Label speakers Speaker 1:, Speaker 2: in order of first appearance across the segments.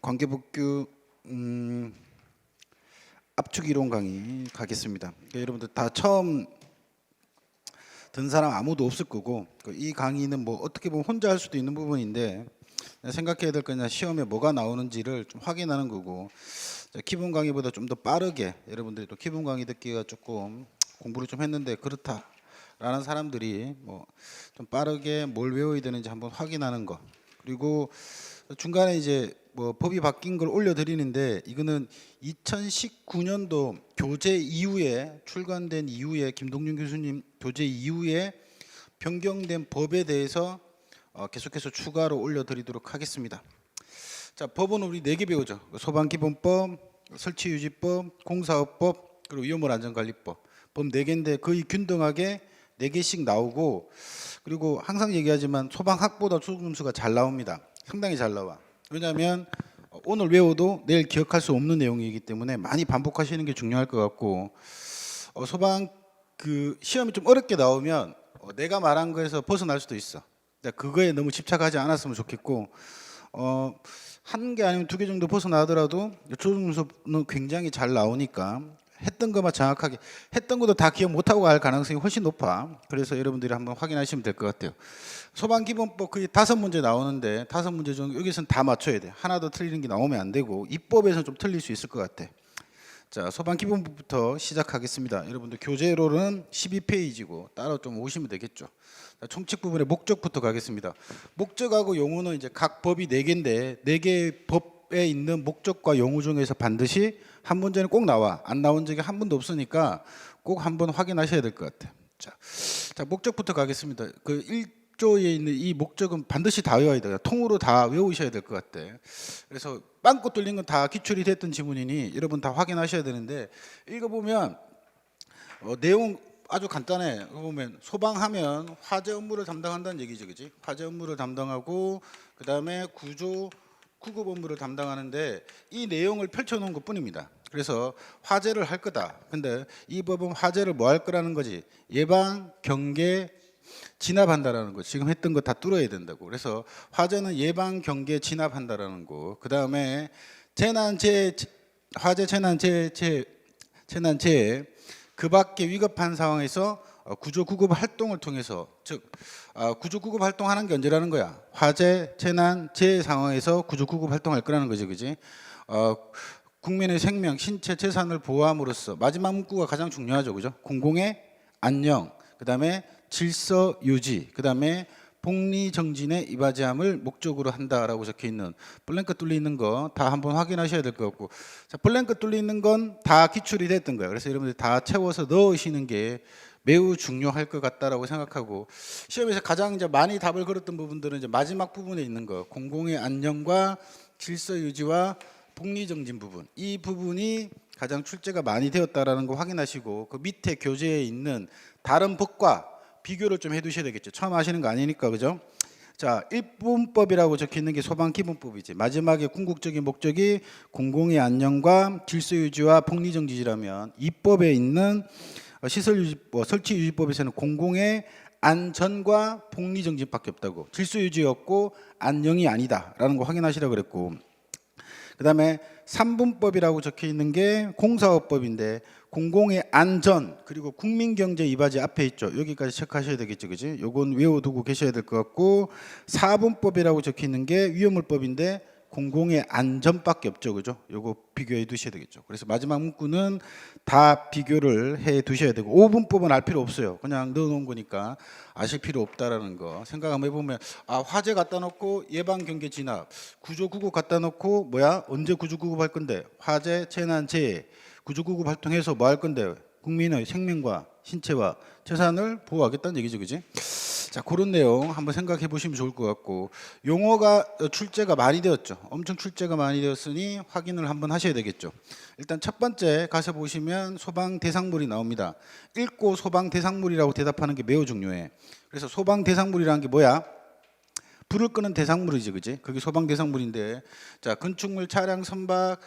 Speaker 1: 관계법규 압축 이론 강의 가겠습니다. 그러니까 여러분들 다 처음 든 사람 아무도 없을 거고, 이 강의는 뭐 어떻게 보면 혼자 할 수도 있는 부분인데 생각해야 될 거냐, 시험에 뭐가 나오는지를 좀 확인하는 거고, 기본 강의보다 좀 더 빠르게 여러분들이 또 기본 강의 듣기가 조금 공부를 좀 했는데 그렇다라는 사람들이 뭐 좀 빠르게 뭘 외워야 되는지 한번 확인하는 거. 그리고 중간에 이제 뭐 법이 바뀐 걸 올려드리는데, 이거는 2019년도 교재 이후에 출간된 이후에 김동준 교수님 교재 이후에 변경된 법에 대해서 계속해서 추가로 올려드리도록 하겠습니다. 자, 법은 우리 4개 배우죠. 소방기본법, 설치유지법, 공사업법, 그리고 위험물안전관리법. 법 4개인데 거의 균등하게 4개씩 나오고, 그리고 항상 얘기하지만 소방학보다 소금수가 잘 나옵니다. 상당히 잘 나와. 왜냐하면 오늘 외워도 내일 기억할 수 없는 내용이기 때문에 많이 반복하시는 게 중요할 것 같고, 소방 시험이 좀 어렵게 나오면 내가 말한 거에서 벗어날 수도 있어. 그거에 너무 집착하지 않았으면 좋겠고, 한 개 아니면 2개 정도 벗어나더라도 조중수는 굉장히 잘 나오니까 했던 것만 정확하게, 했던 것도 다 기억 못하고 갈 가능성이 훨씬 높아. 그래서 여러분들이 한번 확인하시면 될 것 같아요. 소방기본법 거의 5문제 나오는데 5문제 중 여기서는 다 맞춰야 돼. 하나도 틀리는 게 나오면 안 되고, 입법에서는 좀 틀릴 수 있을 것 같아. 자, 소방기본법부터 시작하겠습니다. 여러분들 교재로는 12페이지고 따로 좀 오시면 되겠죠. 자, 총칙 부분의 목적부터 가겠습니다. 목적하고 용어는 이제 각 법이 4개인데 4개 법에 있는 목적과 용어 중에서 반드시 한 문제는 꼭 나와. 안 나온 적이 한 번도 없으니까 꼭 한번 확인하셔야 될 것 같아. 자, 목적부터 가겠습니다. 그 1조에 있는 이 목적은 반드시 다 외워야 돼요. 통으로 다 외우셔야 될 것 같아. 그래서 빵꾸 뚫린 건 다 기출이 됐던 지문이니 여러분 다 확인하셔야 되는데, 읽어보면 내용 아주 간단해. 보면 소방하면 화재 업무를 담당한다는 얘기죠, 그지? 화재 업무를 담당하고 그 다음에 구조 구급 업무를 담당하는데, 이 내용을 펼쳐놓은 것뿐입니다. 그래서 화재를 할 거다. 근데 이 법은 화재를 뭐 할 거라는 거지? 예방, 경계, 진압한다라는 거. 지금 했던 거 다 뚫어야 된다고. 그래서 화재는 예방, 경계, 진압한다라는 거. 그 다음에 재난재해, 화재, 재난재해 그 밖에 위급한 상황에서 구조 구급 활동을 통해서, 즉 구조 구급 활동하는 게 언제라는 거야? 화재, 재난, 재해 상황에서 구조 구급 활동할 거라는 거지, 그지? 국민의 생명, 신체, 재산을 보호함으로써, 마지막 문구가 가장 중요하죠, 그죠? 공공의 안녕, 그 다음에 질서 유지, 그 다음에 복리 정진에 이바지함을 목적으로 한다라고 적혀 있는 블랭크 뚫려 있는 거 다 한번 확인하셔야 될 것 같고, 자, 블랭크 뚫려 있는 건 다 기출이 됐던 거예요. 그래서 여러분들 다 채워서 넣으시는 게 매우 중요할 것 같다라고 생각하고, 시험에서 가장 이제 많이 답을 걸었던 부분들은 이제 마지막 부분에 있는 거, 공공의 안녕과 질서 유지와 복리 정진 부분, 이 부분이 가장 출제가 많이 되었다라는 거 확인하시고, 그 밑에 교재에 있는 다른 법과 비교를 좀 해두셔야 되겠죠. 처음 하시는 거 아니니까, 그죠? 자, 일분법이라고 적혀 있는 게 소방기본법이지. 마지막에 궁극적인 목적이 공공의 안녕과 질서 유지와 복리 정진이라면, 이 법에 있는 시설유지법, 설치유지법에서는 공공의 안전과 복리 정진밖에 없다고. 질서 유지였고 안녕이 아니다라는 거 확인하시라고 그랬고, 그 다음에 3분법이라고 적혀 있는 게 공사업법인데, 공공의 안전 그리고 국민경제 이바지 앞에 있죠. 여기까지 체크하셔야 되겠죠, 그지? 요건 외워두고 계셔야 될 것 같고, 4분법이라고 적혀 있는 게 위험물법인데 공공의 안전밖에 없죠, 그죠? 요거 비교해 두셔야 되겠죠. 그래서 마지막 문구는 다 비교를 해 두셔야 되고, 5분법은 알 필요 없어요. 그냥 넣어놓은 거니까 아실 필요 없다라는 거 생각 한번 해보면, 화재 갖다 놓고 예방, 경계, 진압, 구조 구급 갖다 놓고 언제 구조 구급 할 건데, 화재, 재난, 재해, 구조 구급 활동해서 뭐 할 건데, 국민의 생명과 신체와 재산을 보호하겠다는 얘기죠, 그지? 자, 그런 내용 한번 생각해 보시면 좋을 것 같고, 용어가 출제가 많이 되었죠. 엄청 출제가 많이 되었으니 확인을 한번 하셔야 되겠죠. 일단 첫 번째 가서 보시면 소방 대상물이 나옵니다. 읽고 소방 대상물이라고 대답하는 게 매우 중요해. 그래서 소방 대상물이라는 게 뭐야? 불을 끄는 대상물이지, 그지? 그게 소방 대상물인데, 자, 건축물, 차량, 선박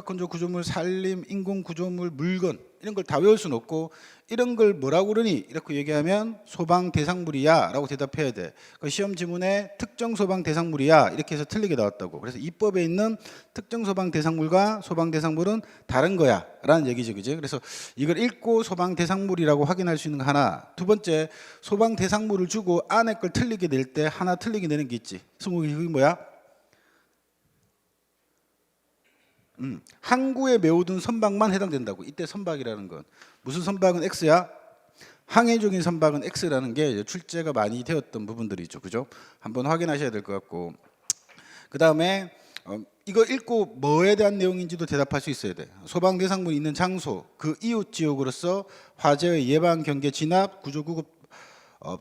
Speaker 1: 건조 구조물, 산림, 인공 구조물, 물건, 이런 걸 다 외울 수는 없고 이런 걸 뭐라고 그러니 이렇게 얘기하면 소방 대상물이야 라고 대답해야 돼. 그 시험 지문에 특정 소방 대상물이야 이렇게 해서 틀리게 나왔다고. 그래서 입법에 있는 특정 소방 대상물과 소방 대상물은 다른 거야 라는 얘기죠. 그지? 그래서 이걸 읽고 소방 대상물이라고 확인할 수 있는 거 하나. 두 번째, 소방 대상물을 주고 안에 걸 틀리게 낼 때 하나 틀리게 내는 게 있지. 스무고개 그게 뭐야? 항구에 메워둔 선박만 해당된다고. 이때 선박이라는 건 무슨 선박은 X야? 항해적인 선박은 X라는 게 출제가 많이 되었던 부분들이죠. 그죠? 한번 확인하셔야 될 것 같고, 그 다음에 이거 읽고 뭐에 대한 내용인지도 대답할 수 있어야 돼. 소방 대상물이 있는 장소, 그 이웃 지역으로서 화재의 예방, 경계, 진압, 구조, 구급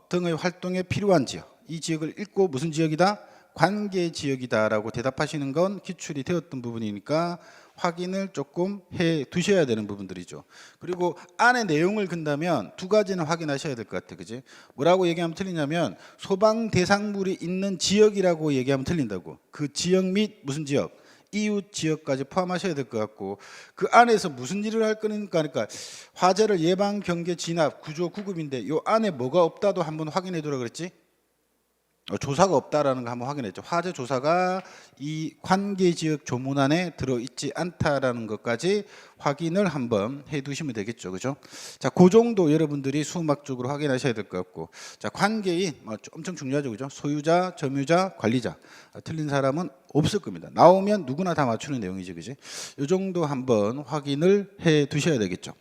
Speaker 1: 등의 활동에 필요한 지역. 이 지역을 읽고 무슨 지역이다? 관계 지역이다라고 대답하시는 건 기출이 되었던 부분이니까 확인을 조금 해 두셔야 되는 부분들이죠. 그리고 안에 내용을 근다면 두 가지는 확인하셔야 될 것 같아요. 그지? 뭐라고 얘기하면 틀리냐면 소방 대상물이 있는 지역이라고 얘기하면 틀린다고. 그 지역 및 무슨 지역? 이웃 지역까지 포함하셔야 될 것 같고, 그 안에서 무슨 일을 할 거니까, 그러니까 화재를 예방, 경계, 진압, 구조, 구급인데 요 안에 뭐가 없다도 한번 확인해 두라 그랬지? 조사가 없다라는 거 한번 확인했죠. 화재 조사가 이 관계 지역 조문안에 들어있지 않다라는 것까지 확인을 한번 해두시면 되겠죠, 그죠? 자, 그 정도 여러분들이 수학적으로 확인하셔야 될 것 같고, 자, 관계인 엄청 중요하죠, 그죠? 소유자, 점유자, 관리자. 틀린 사람은 없을 겁니다. 나오면 누구나 다 맞추는 내용이지, 그지? 이 정도 한번 확인을 해두셔야 되겠죠.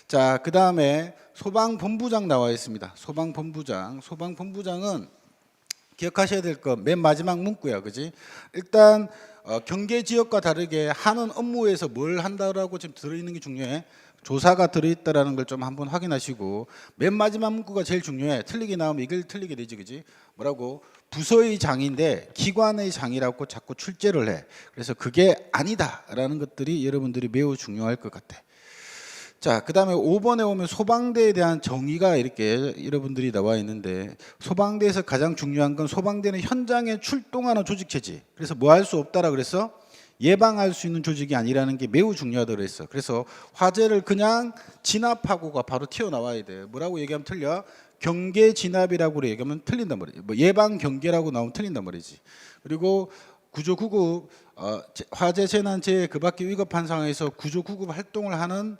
Speaker 1: 자, 그 다음에 소방본부장 나와 있습니다. 소방본부장은 기억하셔야 될 거 맨 마지막 문구야, 그지? 일단 경계 지역과 다르게 하는 업무에서 뭘 한다라고 지금 들어있는 게 중요해. 조사가 들어있다라는 걸 좀 한번 확인하시고, 맨 마지막 문구가 제일 중요해. 틀리게 나오면 이걸 틀리게 되지, 그지? 뭐라고? 부서의 장인데 기관의 장이라고 자꾸 출제를 해. 그래서 그게 아니다라는 것들이 여러분들이 매우 중요할 것 같아. 자, 그 다음에 5번에 오면 소방대에 대한 정의가 이렇게 여러분들이 나와 있는데, 소방대에서 가장 중요한 건 소방대는 현장에 출동하는 조직체지. 그래서 뭐 할 수 없다라 그랬어? 예방할 수 있는 조직이 아니라는 게 매우 중요하다고 그랬어. 그래서 화재를 그냥 진압하고가 바로 튀어나와야 돼. 뭐라고 얘기하면 틀려? 경계 진압이라고 얘기하면 틀린단 말이지. 뭐 예방 경계라고 나오면 틀린단 말이지. 그리고 구조 구급, 화재 재난 재해 그 밖에 위급한 상황에서 구조 구급 활동을 하는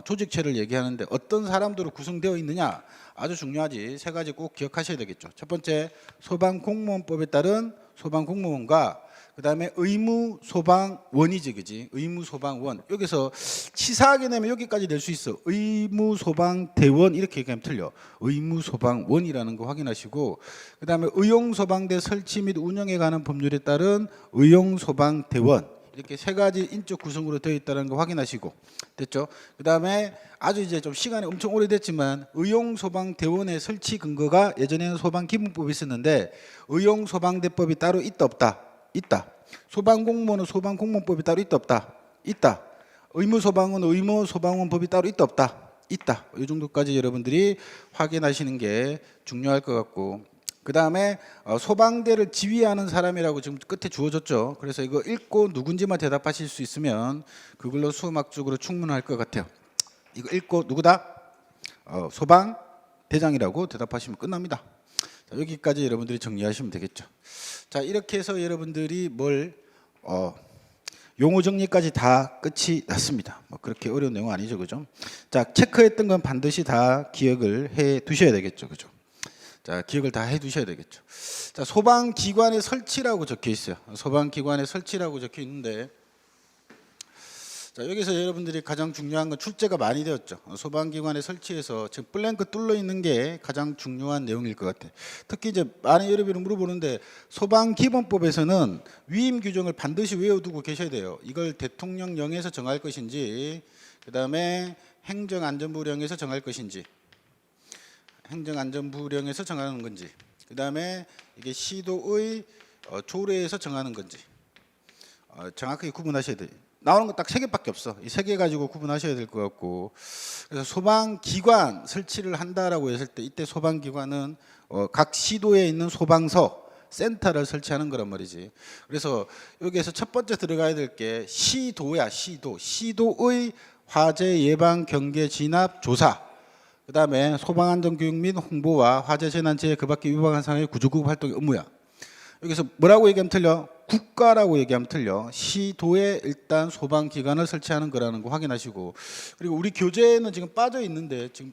Speaker 1: 조직체를 얘기하는데 어떤 사람들로 구성되어 있느냐, 아주 중요하지. 세 가지 꼭 기억하셔야 되겠죠. 첫 번째, 소방공무원법에 따른 소방공무원과 그 다음에 의무소방원이지, 그지? 의무소방원. 여기서 치사하게 내면 여기까지 낼 수 있어. 의무소방대원 이렇게 얘기하면 틀려. 의무소방원이라는 거 확인하시고, 그 다음에 의용소방대 설치 및 운영에 관한 법률에 따른 의용소방대원. 이렇게 세 가지 인적 구성으로 되어 있다는 거 확인하시고, 됐죠? 그 다음에 아주 이제 좀 시간이 엄청 오래됐지만 의용소방대원의 설치 근거가 예전에는 소방기본법이 있었는데 의용소방대법이 따로 있다 없다? 있다. 소방공무원은 소방공무원법이 따로 있다 없다? 있다. 의무소방은 의무소방원법이 따로 있다 없다? 있다. 이 정도까지 여러분들이 확인하시는 게 중요할 것 같고, 그 다음에 소방대를 지휘하는 사람이라고 지금 끝에 주어졌죠. 그래서 이거 읽고 누군지만 대답하실 수 있으면 그걸로 수학적으로 충분할 것 같아요. 이거 읽고 누구다? 소방대장이라고 대답하시면 끝납니다. 자, 여기까지 여러분들이 정리하시면 되겠죠. 자, 이렇게 해서 여러분들이 용어 정리까지 다 끝이 났습니다. 뭐 그렇게 어려운 내용 아니죠, 그죠? 자, 체크했던 건 반드시 다 기억을 해 두셔야 되겠죠, 그죠? 자, 기억을 다 해 두셔야 되겠죠. 자, 소방기관의 설치라고 적혀 있어요. 소방기관의 설치라고 적혀 있는데, 자, 여기서 여러분들이 가장 중요한 건 출제가 많이 되었죠. 소방기관의 설치에서 지금 블랭크 뚫려 있는 게 가장 중요한 내용일 것 같아요. 특히 이제 많은 여러분이 물어보는데, 소방기본법에서는 위임 규정을 반드시 외워두고 계셔야 돼요. 이걸 대통령령에서 정할 것인지, 그 다음에 행정안전부령에서 정할 것인지, 행정안전부령에서 정하는 건지, 그 다음에 이게 시도의 조례에서 정하는 건지 정확하게 구분하셔야 돼요. 나오는 거 딱 세 개밖에 없어. 이 세 개 가지고 구분하셔야 될 것 같고, 그래서 소방기관 설치를 한다라고 했을 때 이때 소방기관은 각 시도에 있는 소방서 센터를 설치하는 거란 말이지. 그래서 여기에서 첫 번째 들어가야 될 게 시도야. 시도의 화재 예방 경계 진압 조사, 그다음에 소방안전교육 및 홍보와 화재 재난 재해 그 밖에 위반한 상황의 구조구급 활동의 업무야. 여기서 뭐라고 얘기하면 틀려? 국가라고 얘기하면 틀려. 시도에 일단 소방기관을 설치하는 거라는 거 확인하시고, 그리고 우리 교재에는 지금 빠져 있는데 지금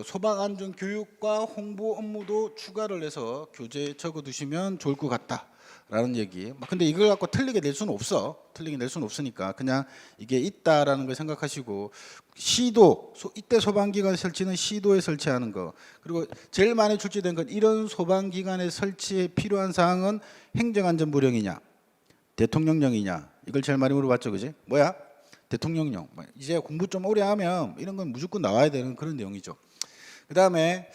Speaker 1: 소방안전 교육과 홍보 업무도 추가를 해서 교재에 적어두시면 좋을 것 같다라는 얘기. 근데 이걸 갖고 틀리게 낼 수는 없어. 틀리게 낼 수는 없으니까 그냥 이게 있다라는 걸 생각하시고, 시도 이때 소방기관 설치는 시도에 설치하는 거, 그리고 제일 많이 출제된 건 이런 소방기관의 설치에 필요한 사항은 행정안전부령이냐 대통령령이냐, 이걸 제일 많이 물어봤죠. 그지? 뭐야? 대통령령. 이제 공부 좀 오래 하면 이런 건 무조건 나와야 되는 그런 내용이죠. 그다음에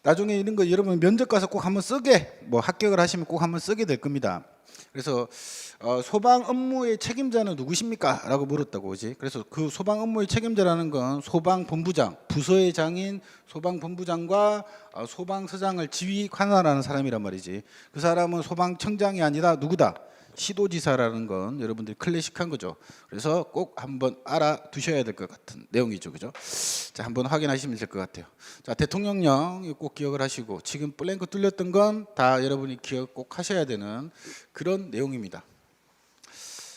Speaker 1: 나중에 이런 거 여러분 면접 가서 꼭 한번 쓰게, 뭐 합격을 하시면 꼭 한번 쓰게 될 겁니다. 그래서 소방 업무의 책임자는 누구십니까? 라고 물었다고. 그지? 그래서 그 소방 업무의 책임자라는 건 소방본부장, 부서의 장인 소방본부장과 소방서장을 지휘 관할하는 사람이란 말이지. 그 사람은 소방청장이 아니라 누구다? 시도지사라는 건 여러분들이 클래식한 거죠. 그래서 꼭 한번 알아두셔야 될 것 같은 내용이죠. 그죠? 자, 한번 확인하시면 될 것 같아요. 자, 대통령령 꼭 기억을 하시고, 지금 블랭크 뚫렸던 건 다 여러분이 기억 꼭 하셔야 되는 그런 내용입니다.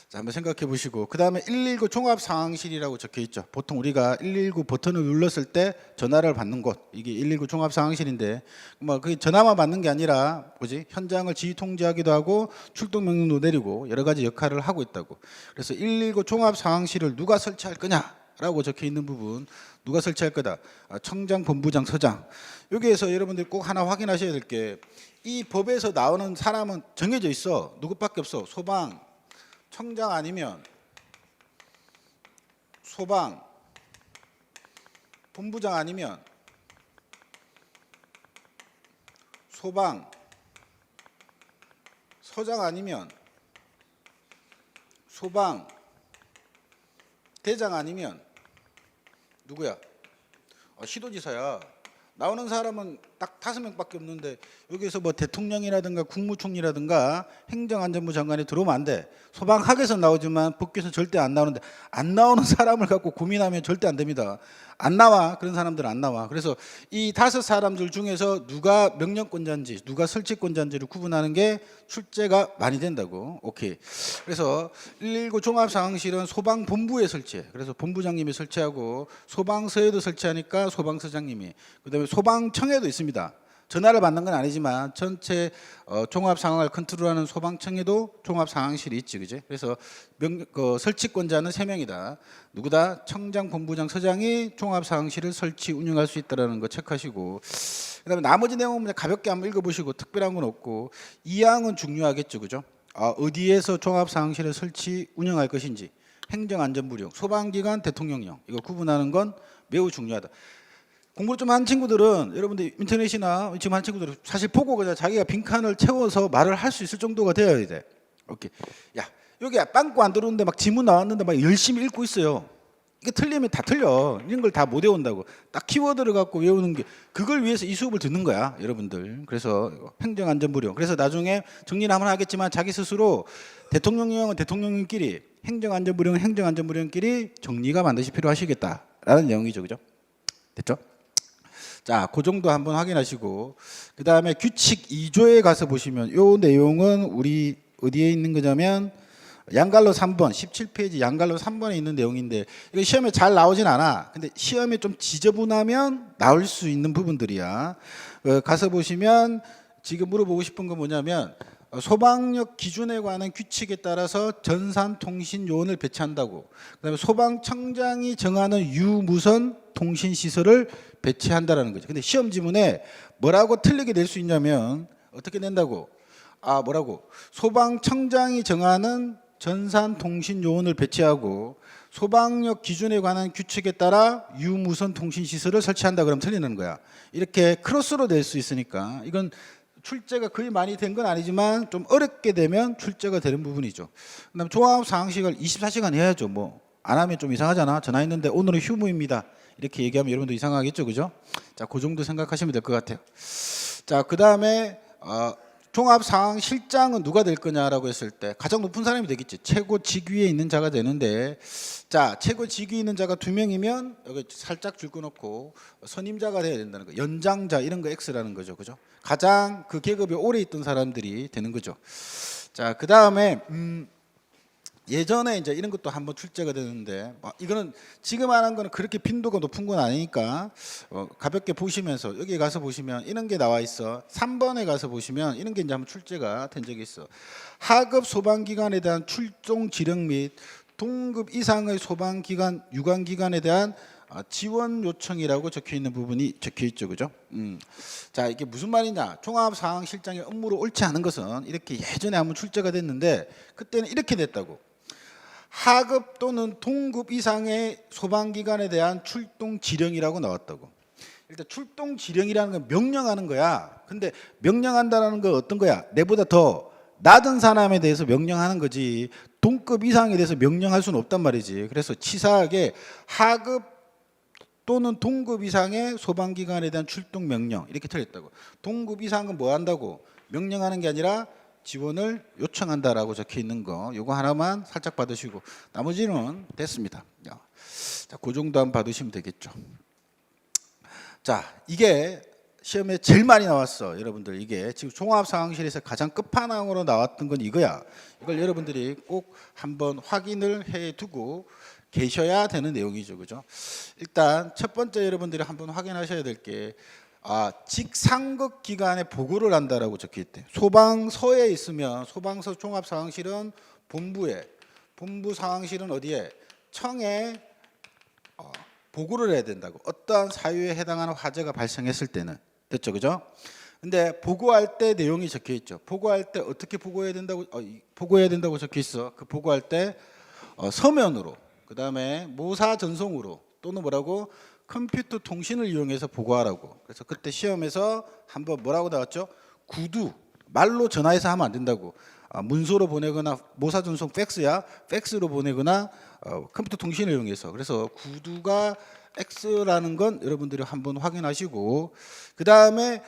Speaker 1: 자, 한번 생각해 보시고, 그 다음에 119 종합상황실이라고 적혀 있죠. 보통 우리가 119 버튼을 눌렀을 때 전화를 받는 곳, 이게 119 종합상황실인데, 뭐 그 전화만 받는 게 아니라 뭐지? 현장을 지휘 통제하기도 하고 출동 명령도 내리고 여러 가지 역할을 하고 있다고. 그래서 119 종합상황실을 누가 설치할 거냐라고 적혀 있는 부분, 누가 설치할 거다? 청장, 본부장, 서장. 여기에서 여러분들 꼭 하나 확인하셔야 될 게, 이 법에서 나오는 사람은 정해져 있어. 누구밖에 없어. 소방 청장 아니면 소방 본부장 아니면 소방 서장 아니면 소방 대장 아니면 누구야? 시도지사야. 나오는 사람은 딱 5명밖에 없는데 여기서 뭐 대통령이라든가 국무총리라든가 행정안전부 장관이 들어오면 안 돼. 소방학에서 나오지만 법규에서 절대 안 나오는데, 안 나오는 사람을 갖고 고민하면 절대 안 됩니다. 안 나와. 그런 사람들은 안 나와. 그래서 이 5사람들 중에서 누가 명령권자인지 누가 설치권자인지를 구분하는 게 출제가 많이 된다고. 오케이. 그래서 119 종합상황실은 소방본부에 설치해. 그래서 본부장님이 설치하고, 소방서에도 설치하니까 소방서장님이, 그다음에 소방청에도 있습니다. 전화를 받는 건 아니지만 전체 종합 상황을 컨트롤하는 소방청에도 종합 상황실이 있지, 그지? 그래서 설치권자는 3명이다. 누구다? 청장, 본부장, 서장이 종합 상황실을 설치 운영할 수 있다라는 거 체크하시고, 그다음에 나머지 내용은 가볍게 한번 읽어보시고, 특별한 건 없고, 이항은 중요하겠죠, 그죠? 어디에서 종합 상황실을 설치 운영할 것인지, 행정안전부령, 소방기관, 대통령령, 이거 구분하는 건 매우 중요하다. 공부를 좀 한 친구들은, 여러분들 인터넷이나 지금 한 친구들은 사실 보고 그냥 자기가 빈칸을 채워서 말을 할 수 있을 정도가 되어야 돼. 오케이. 야, 여기 빵꾸 안 들어오는데 막 지문 나왔는데 막 열심히 읽고 있어요. 이게 틀리면 다 틀려. 이런 걸 다 못 외운다고. 딱 키워드를 갖고 외우는 게, 그걸 위해서 이 수업을 듣는 거야, 여러분들. 그래서 행정안전부령. 그래서 나중에 정리를 한번 하겠지만 자기 스스로 대통령령은 대통령령끼리, 행정안전부령은 행정안전부령끼리 정리가 반드시 필요하시겠다라는 내용이죠, 그죠? 됐죠? 자, 그 정도 한번 확인하시고, 그 다음에 규칙 2조에 가서 보시면 요 내용은 우리 어디에 있는 거냐면 양갈로 3번 17페이지 양갈로 3번에 있는 내용인데, 이거 시험에 잘 나오진 않아. 근데 시험에 좀 지저분하면 나올 수 있는 부분들이야. 가서 보시면 지금 물어보고 싶은 건 뭐냐면, 소방력 기준에 관한 규칙에 따라서 전산통신 요원을 배치한다고. 그다음에 소방청장이 정하는 유무선 통신 시설을 배치한다라는 거죠. 근데 시험 지문에 뭐라고 틀리게 낼 수 있냐면 어떻게 낸다고? 뭐라고? 소방청장이 정하는 전산통신 요원을 배치하고 소방력 기준에 관한 규칙에 따라 유무선 통신 시설을 설치한다, 그러면 틀리는 거야. 이렇게 크로스로 낼 수 있으니까 이건 출제가 거의 많이 된 건 아니지만 좀 어렵게 되면 출제가 되는 부분이죠. 그다음 종합 상황식을 24시간 해야죠. 뭐 안 하면 좀 이상하잖아. 전화했는데 오늘은 휴무입니다, 이렇게 얘기하면 여러분도 이상하겠죠, 그죠? 자, 그 정도 생각하시면 될 것 같아요. 자, 그 다음에 종합상황실장은 누가 될 거냐라고 했을 때 가장 높은 사람이 되겠지. 최고 직위에 있는 자가 되는데, 자, 최고 직위에 있는 자가 2명이면 여기 살짝 줄 끊었고 선임자가 돼야 된다는 거. 연장자 이런 거 X라는 거죠. 그죠? 가장 그 계급에 오래 있던 사람들이 되는 거죠. 자, 그다음에 예전에 이제 이런 것도 한번 출제가 되는데, 이거는 지금 하는 거는 그렇게 빈도가 높은 건 아니니까 가볍게 보시면서 여기 가서 보시면 이런 게 나와 있어. 3번에 가서 보시면 이런 게 이제 한번 출제가 된 적이 있어. 하급 소방기관에 대한 출동 지령 및 동급 이상의 소방기관 유관기관에 대한 지원 요청이라고 적혀 있는 부분이 적혀 있죠, 그죠? 자, 이게 무슨 말이냐? 종합상황실장의 업무로 옳지 않은 것은 이렇게 예전에 한번 출제가 됐는데 그때는 이렇게 됐다고. 하급 또는 동급 이상의 소방기관에 대한 출동 지령이라고 나왔다고. 일단 출동 지령이라는 건 명령하는 거야. 근데 명령한다는 건 어떤 거야? 내보다 더 낮은 사람에 대해서 명령하는 거지. 동급 이상에 대해서 명령할 수는 없단 말이지. 그래서 치사하게 하급 또는 동급 이상의 소방기관에 대한 출동 명령 이렇게 틀렸다고. 동급 이상은 뭐 한다고? 명령하는 게 아니라 지원을 요청한다라고 적혀 있는 거, 요거 하나만 살짝 받으시고 나머지는 됐습니다. 자, 그 정도 한번 받으시면 되겠죠. 자, 이게 시험에 제일 많이 나왔어, 여러분들. 이게 지금 종합상황실에서 가장 끝판왕으로 나왔던 건 이거야. 이걸 여러분들이 꼭 한번 확인을 해두고 계셔야 되는 내용이죠, 그죠? 일단 첫 번째 여러분들이 한번 확인하셔야 될 게 직상급 기관에 보고를 한다라고 적혀 있대. 소방서에 있으면 소방서 종합상황실은 본부에, 본부 상황실은 어디에? 청에 보고를 해야 된다고. 어떠한 사유에 해당하는 화재가 발생했을 때는. 됐죠, 그죠? 근데 보고할 때 내용이 적혀 있죠. 보고할 때 어떻게 보고해야 된다고 보고해야 된다고 적혀 있어. 그 보고할 때 서면으로, 그다음에 모사 전송으로 또는 뭐라고? 컴퓨터 통신을 이용해서 보고하라고. 그래서 그때 시험에서 한번 뭐라고 나왔죠? 구두, 말로 전화해서 하면 안 된다고. 문서로 보내거나 모사 전송 팩스야, 팩스로 보내거나 컴퓨터 통신을 이용해서. 그래서 구두가 X라는 건 여러분들이 한번 확인하시고, 그 다음에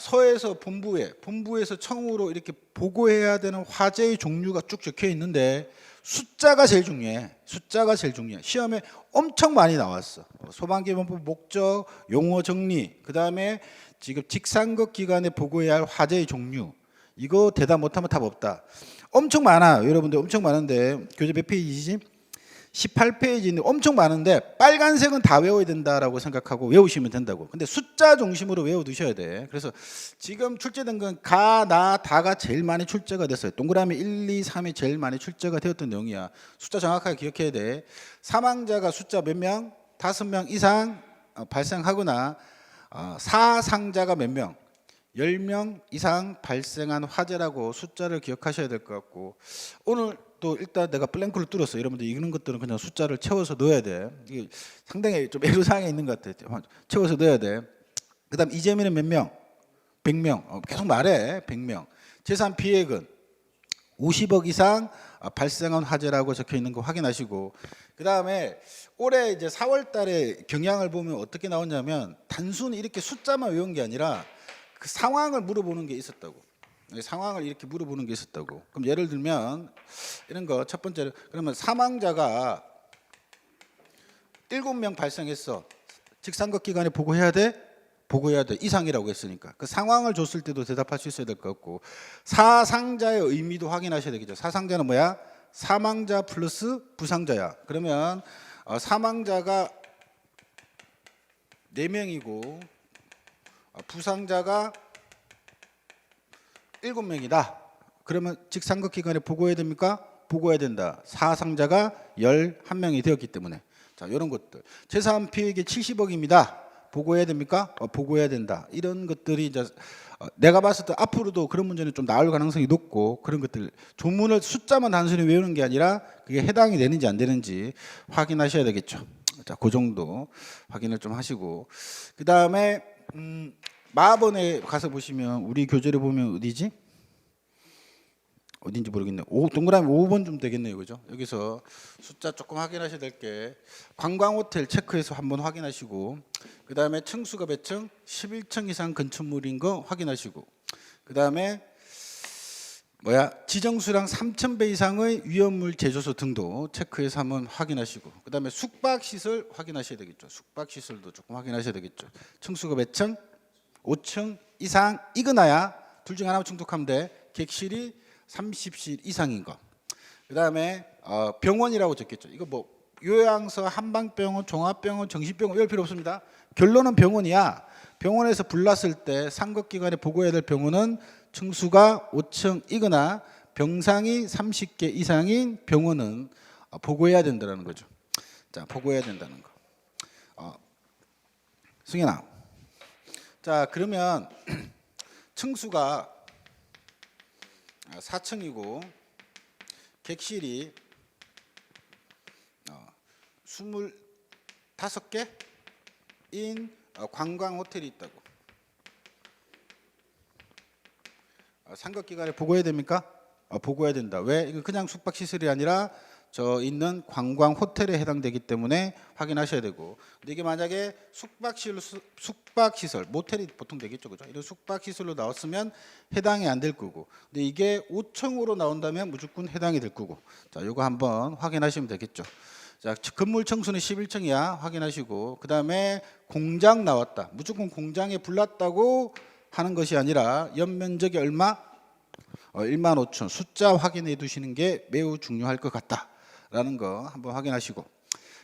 Speaker 1: 서에서 본부에서 청으로 이렇게 보고해야 되는 화재의 종류가 쭉 적혀 있는데 숫자가 제일 중요해. 숫자가 제일 중요해. 시험에 엄청 많이 나왔어. 소방기본법 목적, 용어 정리, 그 다음에 지금 직상급 기관에 보고해야 할 화재의 종류. 이거 대답 못하면 답 없다. 엄청 많아, 여러분들. 엄청 많은데 교재 몇 페이지지? 18페이지인데 엄청 많은데 빨간색은 다 외워야 된다라고 생각하고 외우시면 된다고. 근데 숫자 중심으로 외워두셔야 돼. 그래서 지금 출제된 건 가, 나, 다가 제일 많이 출제가 됐어요. 동그라미 1, 2, 3이 제일 많이 출제가 되었던 내용이야. 숫자 정확하게 기억해야 돼. 사망자가 숫자 몇 명? 5명 이상 발생하거나 사상자가 몇 명? 10명 이상 발생한 화재라고 숫자를 기억하셔야 될 것 같고, 오늘 또 일단 내가 블랭크를 뚫었어. 여러분들 이런 것들은 그냥 숫자를 채워서 넣어야 돼. 이게 상당히 좀 애로사항이 있는 것 같아. 채워서 넣어야 돼. 그 다음 이재민은 몇 명? 100명. 계속 말해. 100명. 재산 피해액은 50억 이상 발생한 화재라고 적혀 있는 거 확인하시고, 그 다음에 올해 이제 4월 달에 경향을 보면 어떻게 나오냐면 단순히 이렇게 숫자만 외운 게 아니라 그 상황을 물어보는 게 있었다고. 상황을 이렇게 물어보는 게 있었다고. 그럼 예를 들면 이런 거 첫 번째로, 그러면 사망자가 7명 발생했어. 직상급 기관에 보고해야 돼? 보고해야 돼. 이상이라고 했으니까. 그 상황을 줬을 때도 대답할 수 있어야 될 것 같고, 사상자의 의미도 확인하셔야 되겠죠. 사상자는 뭐야? 사망자 플러스 부상자야. 그러면 사망자가 4명이고 부상자가 7명이다. 그러면 직상급 기관에 보고해야 됩니까? 보고해야 된다. 사상자가 11명이 되었기 때문에. 자, 이런 것들. 재산 피해액이 70억입니다. 보고해야 됩니까? 보고해야 된다. 이런 것들이 이제 내가 봤을 때 앞으로도 그런 문제는 좀 나올 가능성이 높고, 그런 것들 조문을 숫자만 단순히 외우는 게 아니라 그게 해당이 되는지 안 되는지 확인하셔야 되겠죠. 자, 그 정도 확인을 좀 하시고, 그 다음에 마번에 가서 보시면 우리 교재를 보면 어디지? 어딘지 모르겠네요. 동그라미 5번 좀 되겠네요, 그죠? 여기서 숫자 조금 확인하셔야 될 게, 관광호텔 체크해서 한번 확인하시고, 그 다음에 층수가 몇 층? 11층 이상 건축물인 거 확인하시고, 그 다음에 지정수량 3,000배 이상의 위험물 제조소 등도 체크해서 한번 확인하시고, 그다음에 숙박시설 확인하셔야 되겠죠. 숙박시설도 조금 확인하셔야 되겠죠. 층수가 몇 층? 5층 이상 이거나야 둘 중에 하나만 충족하면 돼. 객실이 30실 이상인 거. 그다음에 병원이라고 적겠죠. 이거 뭐 요양서, 한방병원, 종합병원, 정신병원 이럴 필요 없습니다. 결론은 병원이야. 병원에서 불났을 때 상급기관에 보고해야 될 병원은 층수가 5층이거나 병상이 30개 이상인 병원은 보고해야 된다는 거죠. 자, 보고해야 된다는 거. 승현아. 자, 그러면 층수가 4층이고 객실이 25개인 관광 호텔이 있다고. 상급기관에 보고해야 됩니까? 보고해야 된다. 왜? 이거 그냥 숙박시설이 아니라 저 있는 관광 호텔에 해당되기 때문에 확인하셔야 되고. 근데 이게 만약에 숙박시설, 모텔이 보통 되겠죠, 그죠? 이런 숙박시설로 나왔으면 해당이 안 될 거고. 근데 이게 5층으로 나온다면 무조건 해당이 될 거고. 자, 이거 한번 확인하시면 되겠죠. 자, 건물 층수는 11층이야. 확인하시고, 그 다음에 공장 나왔다. 무조건 공장에 불났다고 하는 것이 아니라 연면적이 얼마? 15,000. 숫자 확인해 두시는 게 매우 중요할 것 같다라는 거 한번 확인하시고,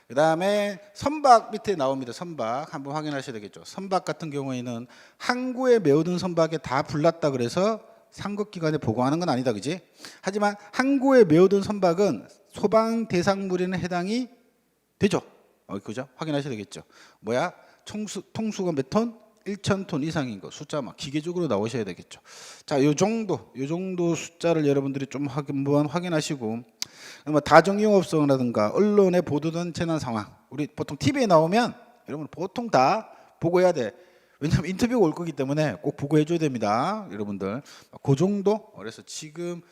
Speaker 1: 그 다음에 선박 밑에 나옵니다. 선박 한번 확인하셔야 되겠죠. 선박 같은 경우에는 항구에 메어둔 선박에 다 불났다 그래서 상급기관에 보고하는 건 아니다, 그지? 하지만 항구에 메어둔 선박은 소방 대상물에는 해당이 되죠. 그죠? 확인하셔야 되겠죠. 통수가 몇 톤? 1,000톤 이상인 거. 숫자 막 기계적으로 나오셔야 되겠죠. 자, 요 정도 숫자를 여러분들이 좀 한번 확인하시고, 다중이용업소라든가 언론에 보도된 재난 상황, 우리 보통 TV에 나오면 여러분 보통 다 보고해야 돼. 왜냐하면 인터뷰가 올 거기 때문에 꼭 보고해줘야 됩니다, 여러분들. 그 정도. 그래서 지금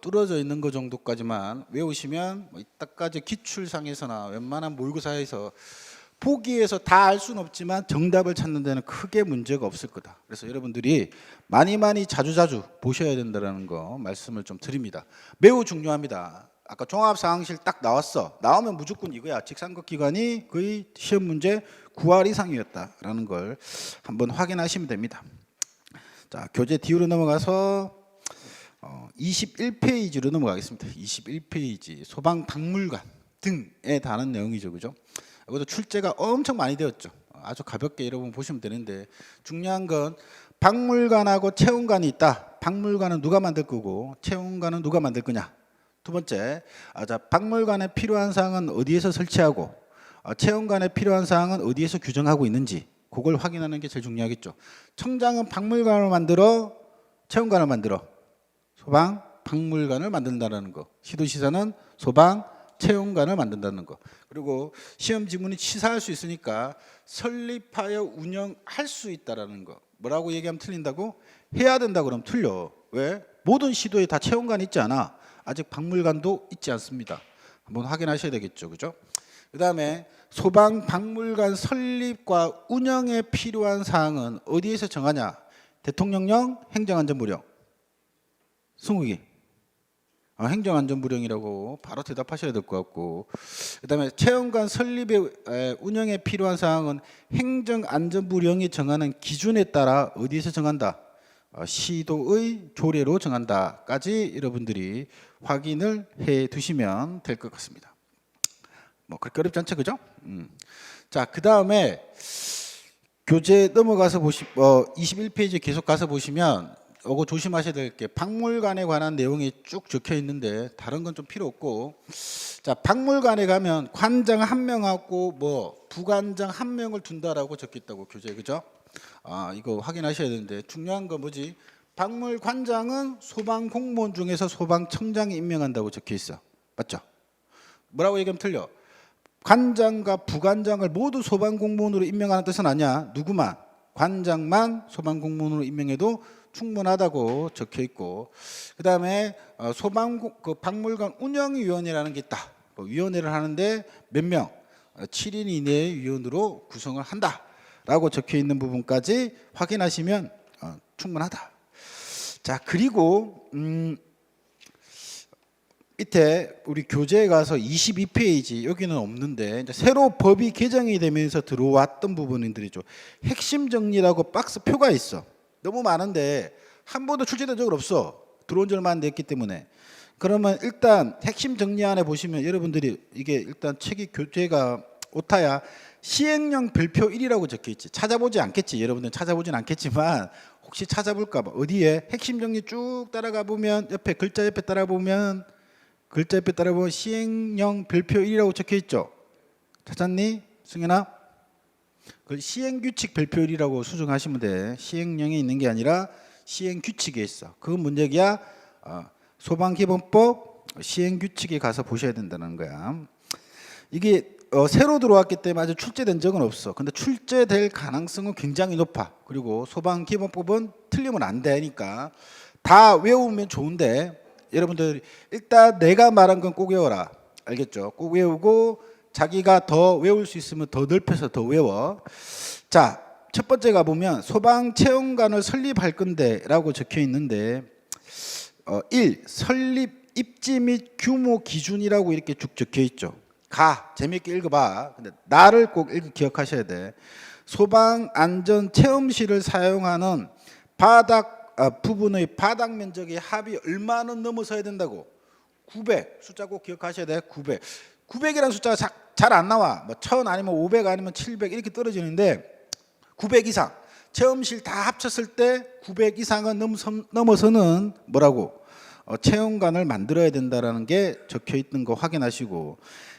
Speaker 1: 뚫어져 있는 거 정도까지만 외우시면 이따까지 기출상에서나 웬만한 모의고사에서 보기에서 다 알 수는 없지만 정답을 찾는 데는 크게 문제가 없을 거다. 그래서 여러분들이 많이 자주 보셔야 된다는 거 말씀을 좀 드립니다. 매우 중요합니다. 아까 종합상황실 딱 나왔어. 나오면 무조건 이거야. 직상급기관이 거의 시험 문제 9할 이상이었다라는 걸 한번 확인하시면 됩니다. 자, 교재 뒤로 넘어가서 21페이지로 넘어가겠습니다. 21페이지 소방박물관 등에 다는 내용이죠, 그죠? 이것도 출제가 엄청 많이 되었죠. 아주 가볍게 여러분 보시면 되는데, 중요한 건 박물관하고 체험관이 있다. 박물관은 누가 만들 거고 체험관은 누가 만들 거냐. 두 번째, 자, 박물관에 필요한 사항은 어디에서 설치하고 체험관에 필요한 사항은 어디에서 규정하고 있는지 그걸 확인하는 게 제일 중요하겠죠. 청장은 박물관을 만들어 체험관을 만들어 소방 박물관을 만든다는 거. 시도시사는 소방 체험관을 만든다는 거. 그리고 시험 지문이 치사할 수 있으니까 설립하여 운영할 수 있다라는 거. 뭐라고 얘기하면 틀린다고? 해야 된다 그러면 틀려. 왜? 모든 시도에 다 체험관이 있지 않아. 아직 박물관도 있지 않습니다. 한번 확인하셔야 되겠죠, 그죠? 그 다음에 소방 박물관 설립과 운영에 필요한 사항은 어디에서 정하냐? 대통령령, 행정안전부령. 20개. 행정안전부령이라고 바로 대답하셔야 될 것 같고, 그 다음에 체험관 설립에 운영에 필요한 사항은 행정안전부령이 정하는 기준에 따라 어디에서 정한다? 시도의 조례로 정한다까지 여러분들이 확인을 해 두시면 될 것 같습니다. 뭐 그렇게 어렵지 않죠, 그죠? 자, 그 다음에 교재 넘어가서 21페이지 계속 가서 보시면 이거 조심하셔야 될 게 박물관에 관한 내용이 쭉 적혀 있는데 다른 건 좀 필요 없고, 자, 박물관에 가면 관장 1명하고 부관장 1명을 둔다라고 적혀 있다고 교재에, 그죠? 이거 확인하셔야 되는데, 중요한 건 뭐지? 박물관장은 소방 공무원 중에서 소방청장이 임명한다고 적혀 있어. 맞죠? 뭐라고 얘기하면 틀려. 관장과 부관장을 모두 소방 공무원으로 임명하는 뜻은 아니야. 누구만? 관장만 소방 공무원으로 임명해도 충분하다고 적혀 있고, 그 다음에 박물관 운영위원회라는 게 있다. 위원회를 하는데 몇 명? 7인 이내의 위원으로 구성을 한다라고 적혀 있는 부분까지 확인하시면 충분하다. 자, 그리고 밑에 우리 교재에 가서 22페이지 여기는 없는데 이제 새로 법이 개정이 되면서 들어왔던 부분들이죠. 핵심 정리라고 박스표가 있어. 너무 많은데 한 번도 출제된 적은 없어. 들어온 지 얼마 안 됐기 때문에. 그러면 일단 핵심 정리안에 보시면 여러분들이 이게 일단 책이 교재가 오타야 시행령 별표 1이라고 적혀 있지. 찾아보지 않겠지. 여러분들은 찾아보진 않겠지만 혹시 찾아볼까 봐. 어디에 핵심 정리 쭉 따라가 보면 옆에 글자 옆에 따라보면 시행령 별표 1이라고 적혀 있죠. 찾았니? 승현아? 그 시행규칙 별표 1이라고 수정하시면 돼. 시행령에 있는 게 아니라 시행규칙에 있어. 그건 문제기야. 소방기본법 시행규칙에 가서 보셔야 된다는 거야. 이게 새로 들어왔기 때문에 아직 출제된 적은 없어. 근데 출제될 가능성은 굉장히 높아. 그리고 소방기본법은 틀리면 안 되니까 다 외우면 좋은데 여러분들 일단 내가 말한 건 꼭 외워라. 알겠죠? 꼭 외우고 자기가 더 외울 수 있으면 더 넓혀서 더 외워. 자, 첫 번째 가보면 소방체험관을 설립할 건데 라고 적혀 있는데 1. 설립 입지 및 규모 기준이라고 이렇게 쭉 적혀 있죠. 재미있게 읽어봐. 근데 나를 꼭 기억하셔야 돼. 소방안전체험실을 사용하는 부분의 바닥 면적의 합이 얼마나 넘어서야 된다고? 900. 숫자 꼭 기억하셔야 돼. 900. 900이라는 숫자가 잘 안 나와. 뭐 1000 아니면 500 아니면 700 이렇게 떨어지는데 900 이상. 체험실 다 합쳤을 때 900 이상은 넘어서는 뭐라고? 체험관을 만들어야 된다라는 게 적혀 있는 거 확인하시고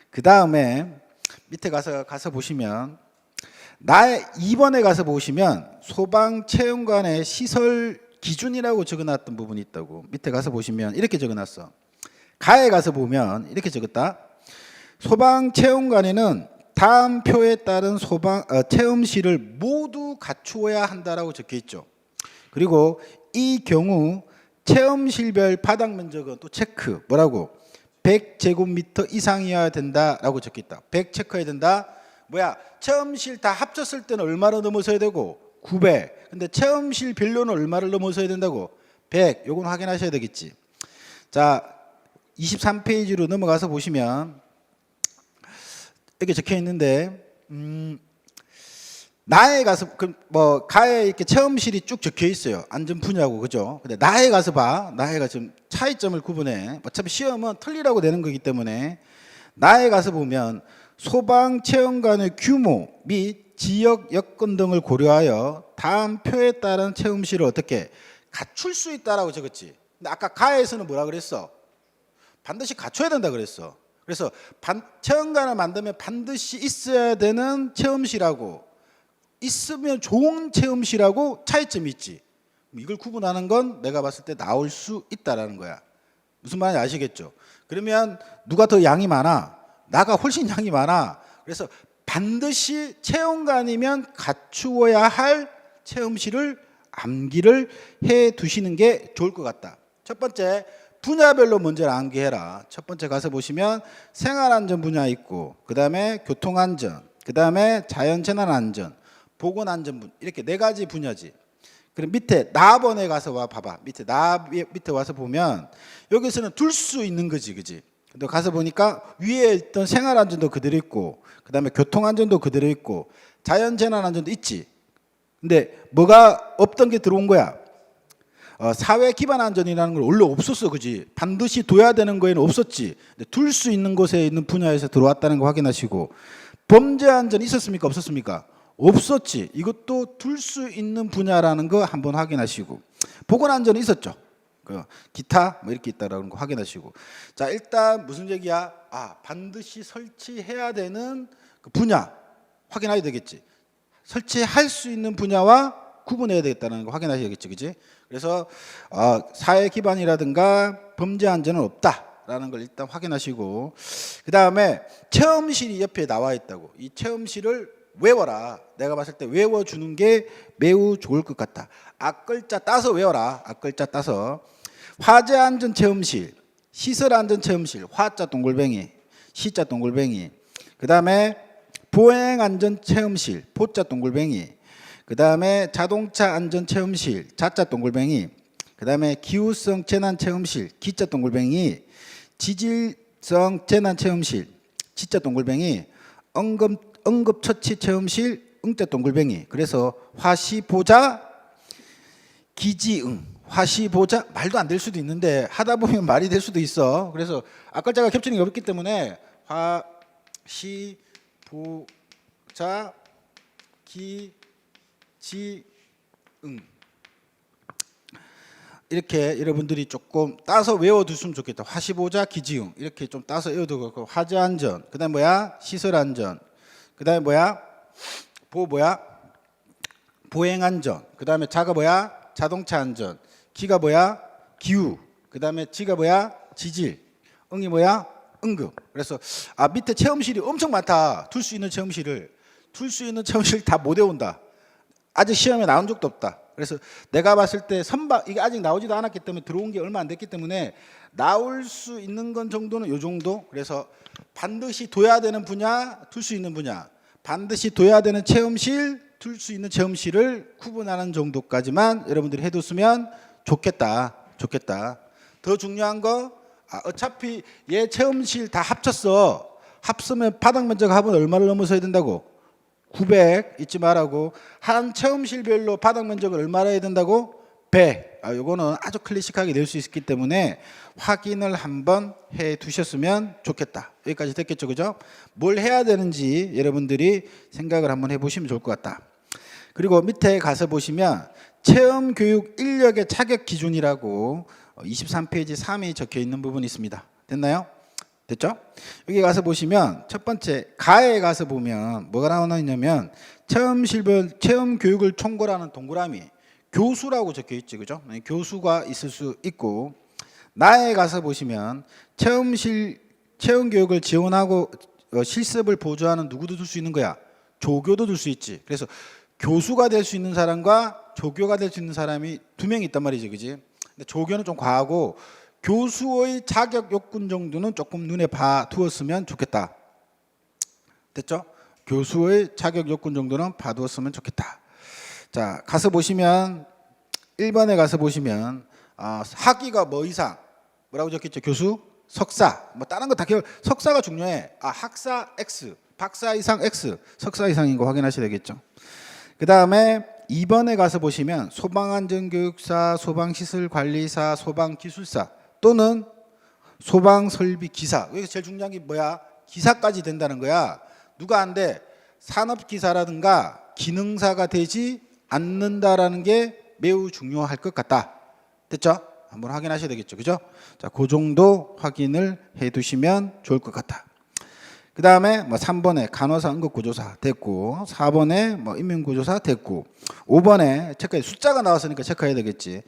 Speaker 1: 그 다음에 밑에 가서 보시면 2번에 가서 보시면 소방체험관의 시설 기준이라고 적어놨던 부분이 있다고. 밑에 가서 보시면 이렇게 적어놨어. 가에 가서 보면 이렇게 적었다. 소방체험관에는 다음 표에 따른 체험실을 모두 갖추어야 한다라고 적혀 있죠. 그리고 이 경우 체험실별 바닥 면적은 또 체크 뭐라고? 100제곱미터 이상이어야 된다라고 적혀 있다. 100 체크해야 된다. 뭐야? 체험실 다 합쳤을 때는 얼마나 넘어서야 되고? 900. 근데 체험실 별로는 얼마를 넘어서야 된다고? 100. 요건 확인하셔야 되겠지. 자, 23페이지로 넘어가서 보시면 이렇게 적혀 있는데 나에 가서 가에 이렇게 체험실이 쭉 적혀 있어요. 안전 분야고 그죠? 근데 나에 가서 봐. 나에가 좀 차이점을 구분해. 어차피 시험은 틀리라고 되는 거기 때문에 나에 가서 보면 소방 체험관의 규모 및 지역 여건 등을 고려하여 다음 표에 따른 체험실을 어떻게 갖출 수 있다라고 적었지. 근데 아까 가에서는 뭐라 그랬어? 반드시 갖춰야 된다 그랬어. 그래서 체험관을 만들면 반드시 있어야 되는 체험실하고 있으면 좋은 체험실하고 차이점이 있지. 이걸 구분하는 건 내가 봤을 때 나올 수 있다라는 거야. 무슨 말인지 아시겠죠? 그러면 누가 더 양이 많아? 나가 훨씬 양이 많아. 그래서 반드시 체험관이면 갖추어야 할 체험실을 암기를 해 두시는 게 좋을 것 같다. 첫 번째, 분야별로 먼저 암기해라. 첫 번째 가서 보시면 생활안전 분야 있고 그 다음에 교통안전, 그 다음에 자연재난안전, 보건안전 이렇게 4가지 분야지. 그럼 밑에 나번에 가서 봐봐. 밑에 와서 보면 여기서는 둘 수 있는 거지, 그지? 근데 가서 보니까 위에 있던 생활안전도 그대로 있고, 그 다음에 교통안전도 그대로 있고, 자연재난안전도 있지. 근데 뭐가 없던 게 들어온 거야? 사회기반안전이라는 걸 원래 없었어, 그지? 반드시 둬야 되는 거에는 없었지. 둘 수 있는 곳에 있는 분야에서 들어왔다는 거 확인하시고, 범죄안전 있었습니까? 없었습니까? 없었지. 이것도 둘 수 있는 분야라는 거 한번 확인하시고, 보건안전은 있었죠. 기타 뭐 이렇게 있다라는 거 확인하시고. 자, 일단 무슨 얘기야? 반드시 설치해야 되는 그 분야 확인해야 되겠지. 설치할 수 있는 분야와 구분해야 되겠다는 거 확인하셔야겠지, 그지? 그래서 사회 기반이라든가 범죄 안전은 없다라는 걸 일단 확인하시고, 그 다음에 체험실이 옆에 나와 있다고. 이 체험실을 외워라. 내가 봤을 때 외워주는 게 매우 좋을 것 같다. 앞글자 따서 외워라. 앞글자 따서. 화재안전체험실, 시설안전체험실, 화자 동글뱅이, 시자 동글뱅이. 그 다음에 보행안전체험실, 포자 동글뱅이. 그 다음에 자동차 안전체험실, 자자 동글뱅이. 그 그다음에 기후성 재난체험실 기자 동글뱅이, 지질성 재난체험실 지자 동글뱅이, 응급처치체험실 응자 동글뱅이. 그래서 화시보자 기지응, 화시보자 말도 안 될 수도 있는데 하다 보면 말이 될 수도 있어. 그래서 앞글자가 겹치는 게 없기 때문에 화시보자 기지응 이렇게 여러분들이 조금 따서 외워두시면 좋겠다. 화시보자 기지응 이렇게 좀 따서 외워두고, 화재안전, 그다음 뭐야 시설안전, 그다음에 뭐야 보행안전, 그다음에 자가 뭐야 자동차 안전, 기가 뭐야 기후, 그다음에 지가 뭐야 지질, 응이 뭐야 응급. 그래서 밑에 체험실이 엄청 많다. 둘 수 있는 체험실 다 못 외운다. 아직 시험에 나온 적도 없다. 그래서 내가 봤을 때 선박 이게 아직 나오지도 않았기 때문에, 들어온 게 얼마 안 됐기 때문에 나올 수 있는 건 정도는 요 정도. 그래서 반드시 둬야 되는 분야, 둘 수 있는 분야, 반드시 둬야 되는 체험실, 둘 수 있는 체험실을 구분하는 정도까지만 여러분들이 해뒀으면 좋겠다. 더 중요한 거, 어차피 얘 체험실 다 합치면 바닥 면적 합은 얼마를 넘어서야 된다고? 900 잊지 말라고. 한 체험실별로 바닥 면적을 얼마나 해야 된다고? 100. 요거는 아주 클래식하게 낼 수 있기 때문에 확인을 한번 해 두셨으면 좋겠다. 여기까지 됐겠죠, 그죠? 뭘 해야 되는지 여러분들이 생각을 한번 해보시면 좋을 것 같다. 그리고 밑에 가서 보시면 체험교육 인력의 자격 기준이라고 23페이지 3이 적혀 있는 부분이 있습니다. 됐나요? 됐죠? 여기 가서 보시면 첫 번째 가에 가서 보면 뭐가 나오냐면 체험 교육을 총괄하는 동그라미 교수라고 적혀 있지, 그죠? 교수가 있을 수 있고, 나에 가서 보시면 체험 교육을 지원하고 실습을 보조하는 누구도 둘 수 있는 거야. 조교도 둘 수 있지. 그래서 교수가 될 수 있는 사람과 조교가 될 수 있는 사람이 두 명이 있단 말이지, 그지? 근데 조교는 좀 과하고 교수의 자격 요건 정도는 조금 눈에 봐두었으면 좋겠다. 됐죠? 교수의 자격 요건 정도는 봐두었으면 좋겠다. 자, 가서 보시면 1번에 가서 보시면 학위가 뭐 이상 뭐라고 적혀있죠? 교수, 석사, 뭐 다른 거 다 석사가 중요해. 학사 X, 박사 이상 X, 석사 이상인 거 확인하셔야 되겠죠. 그 다음에 2번에 가서 보시면 소방안전교육사, 소방시설관리사, 소방기술사 또는 소방설비기사. 여기서 제일 중요한 게 뭐야? 기사까지 된다는 거야. 누가 안 돼? 산업기사라든가 기능사가 되지 않는다라는 게 매우 중요할 것 같다. 됐죠? 한번 확인하셔야 되겠죠, 그죠? 자, 그 정도 확인을 해두시면 좋을 것 같다. 그 다음에 3번에 간호사 응급구조사 됐고, 4번에 인명구조사 됐고, 5번에 체크해. 숫자가 나왔으니까 체크해야 되겠지.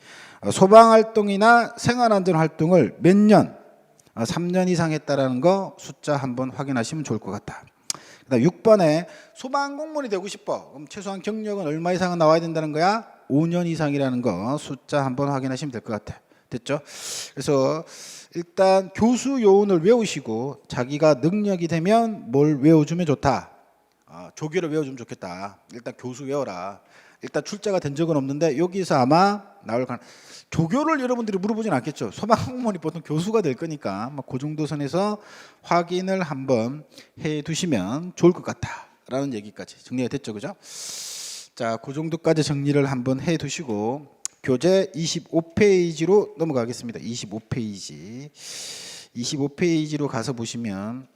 Speaker 1: 소방활동이나 생활안전활동을 몇 년, 3년 이상 했다라는 거 숫자 한번 확인하시면 좋을 것 같다. 그 다음 6번에 소방공무원이 되고 싶어. 그럼 최소한 경력은 얼마 이상은 나와야 된다는 거야? 5년 이상이라는 거 숫자 한번 확인하시면 될 것 같아. 됐죠? 그래서 일단 교수 요원을 외우시고, 자기가 능력이 되면 뭘 외워주면 좋다. 조교를 외워주면 좋겠다. 일단 교수 외워라. 일단 출제가 된 적은 없는데 여기서 아마 나올 가능. 조교를 여러분들이 물어보진 않겠죠. 소방공무원이 보통 교수가 될 거니까 그 정도 선에서 확인을 한번 해 두시면 좋을 것 같다라는 얘기까지 정리가 됐죠, 그죠? 자, 그 정도까지 정리를 한번 해 두시고 교재 25페이지로 넘어가겠습니다. 25페이지로 가서 보시면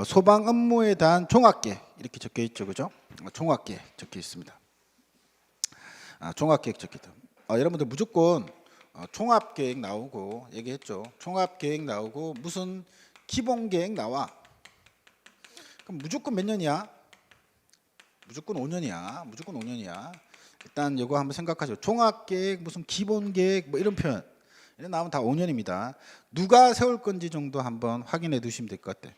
Speaker 1: 소방 업무에 대한 종합계획 이렇게 적혀 있죠, 그죠? 종합계획 적혀 있습니다. 종합계획 적혀 있다. 여러분들 무조건 종합계획 나오고 얘기했죠. 종합계획 나오고 무슨 기본계획 나와. 그럼 무조건 몇 년이야? 무조건 5년이야. 무조건 5년이야. 일단 이거 한번 생각하시죠. 종합계획, 무슨 기본계획 뭐 이런 표현 이런 나오면 다 5년입니다. 누가 세울 건지 정도 한번 확인해 두시면 될 것 같아요.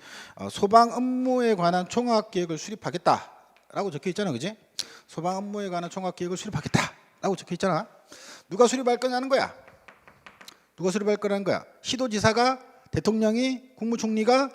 Speaker 1: 소방 업무에 관한 종합계획을 수립하겠다라고 적혀 있잖아, 그지? 소방 업무에 관한 종합계획을 수립하겠다라고 적혀 있잖아. 누가 수립할 거냐는 거야. 누가 수립할 거라는 거야. 시도지사가, 대통령이, 국무총리가?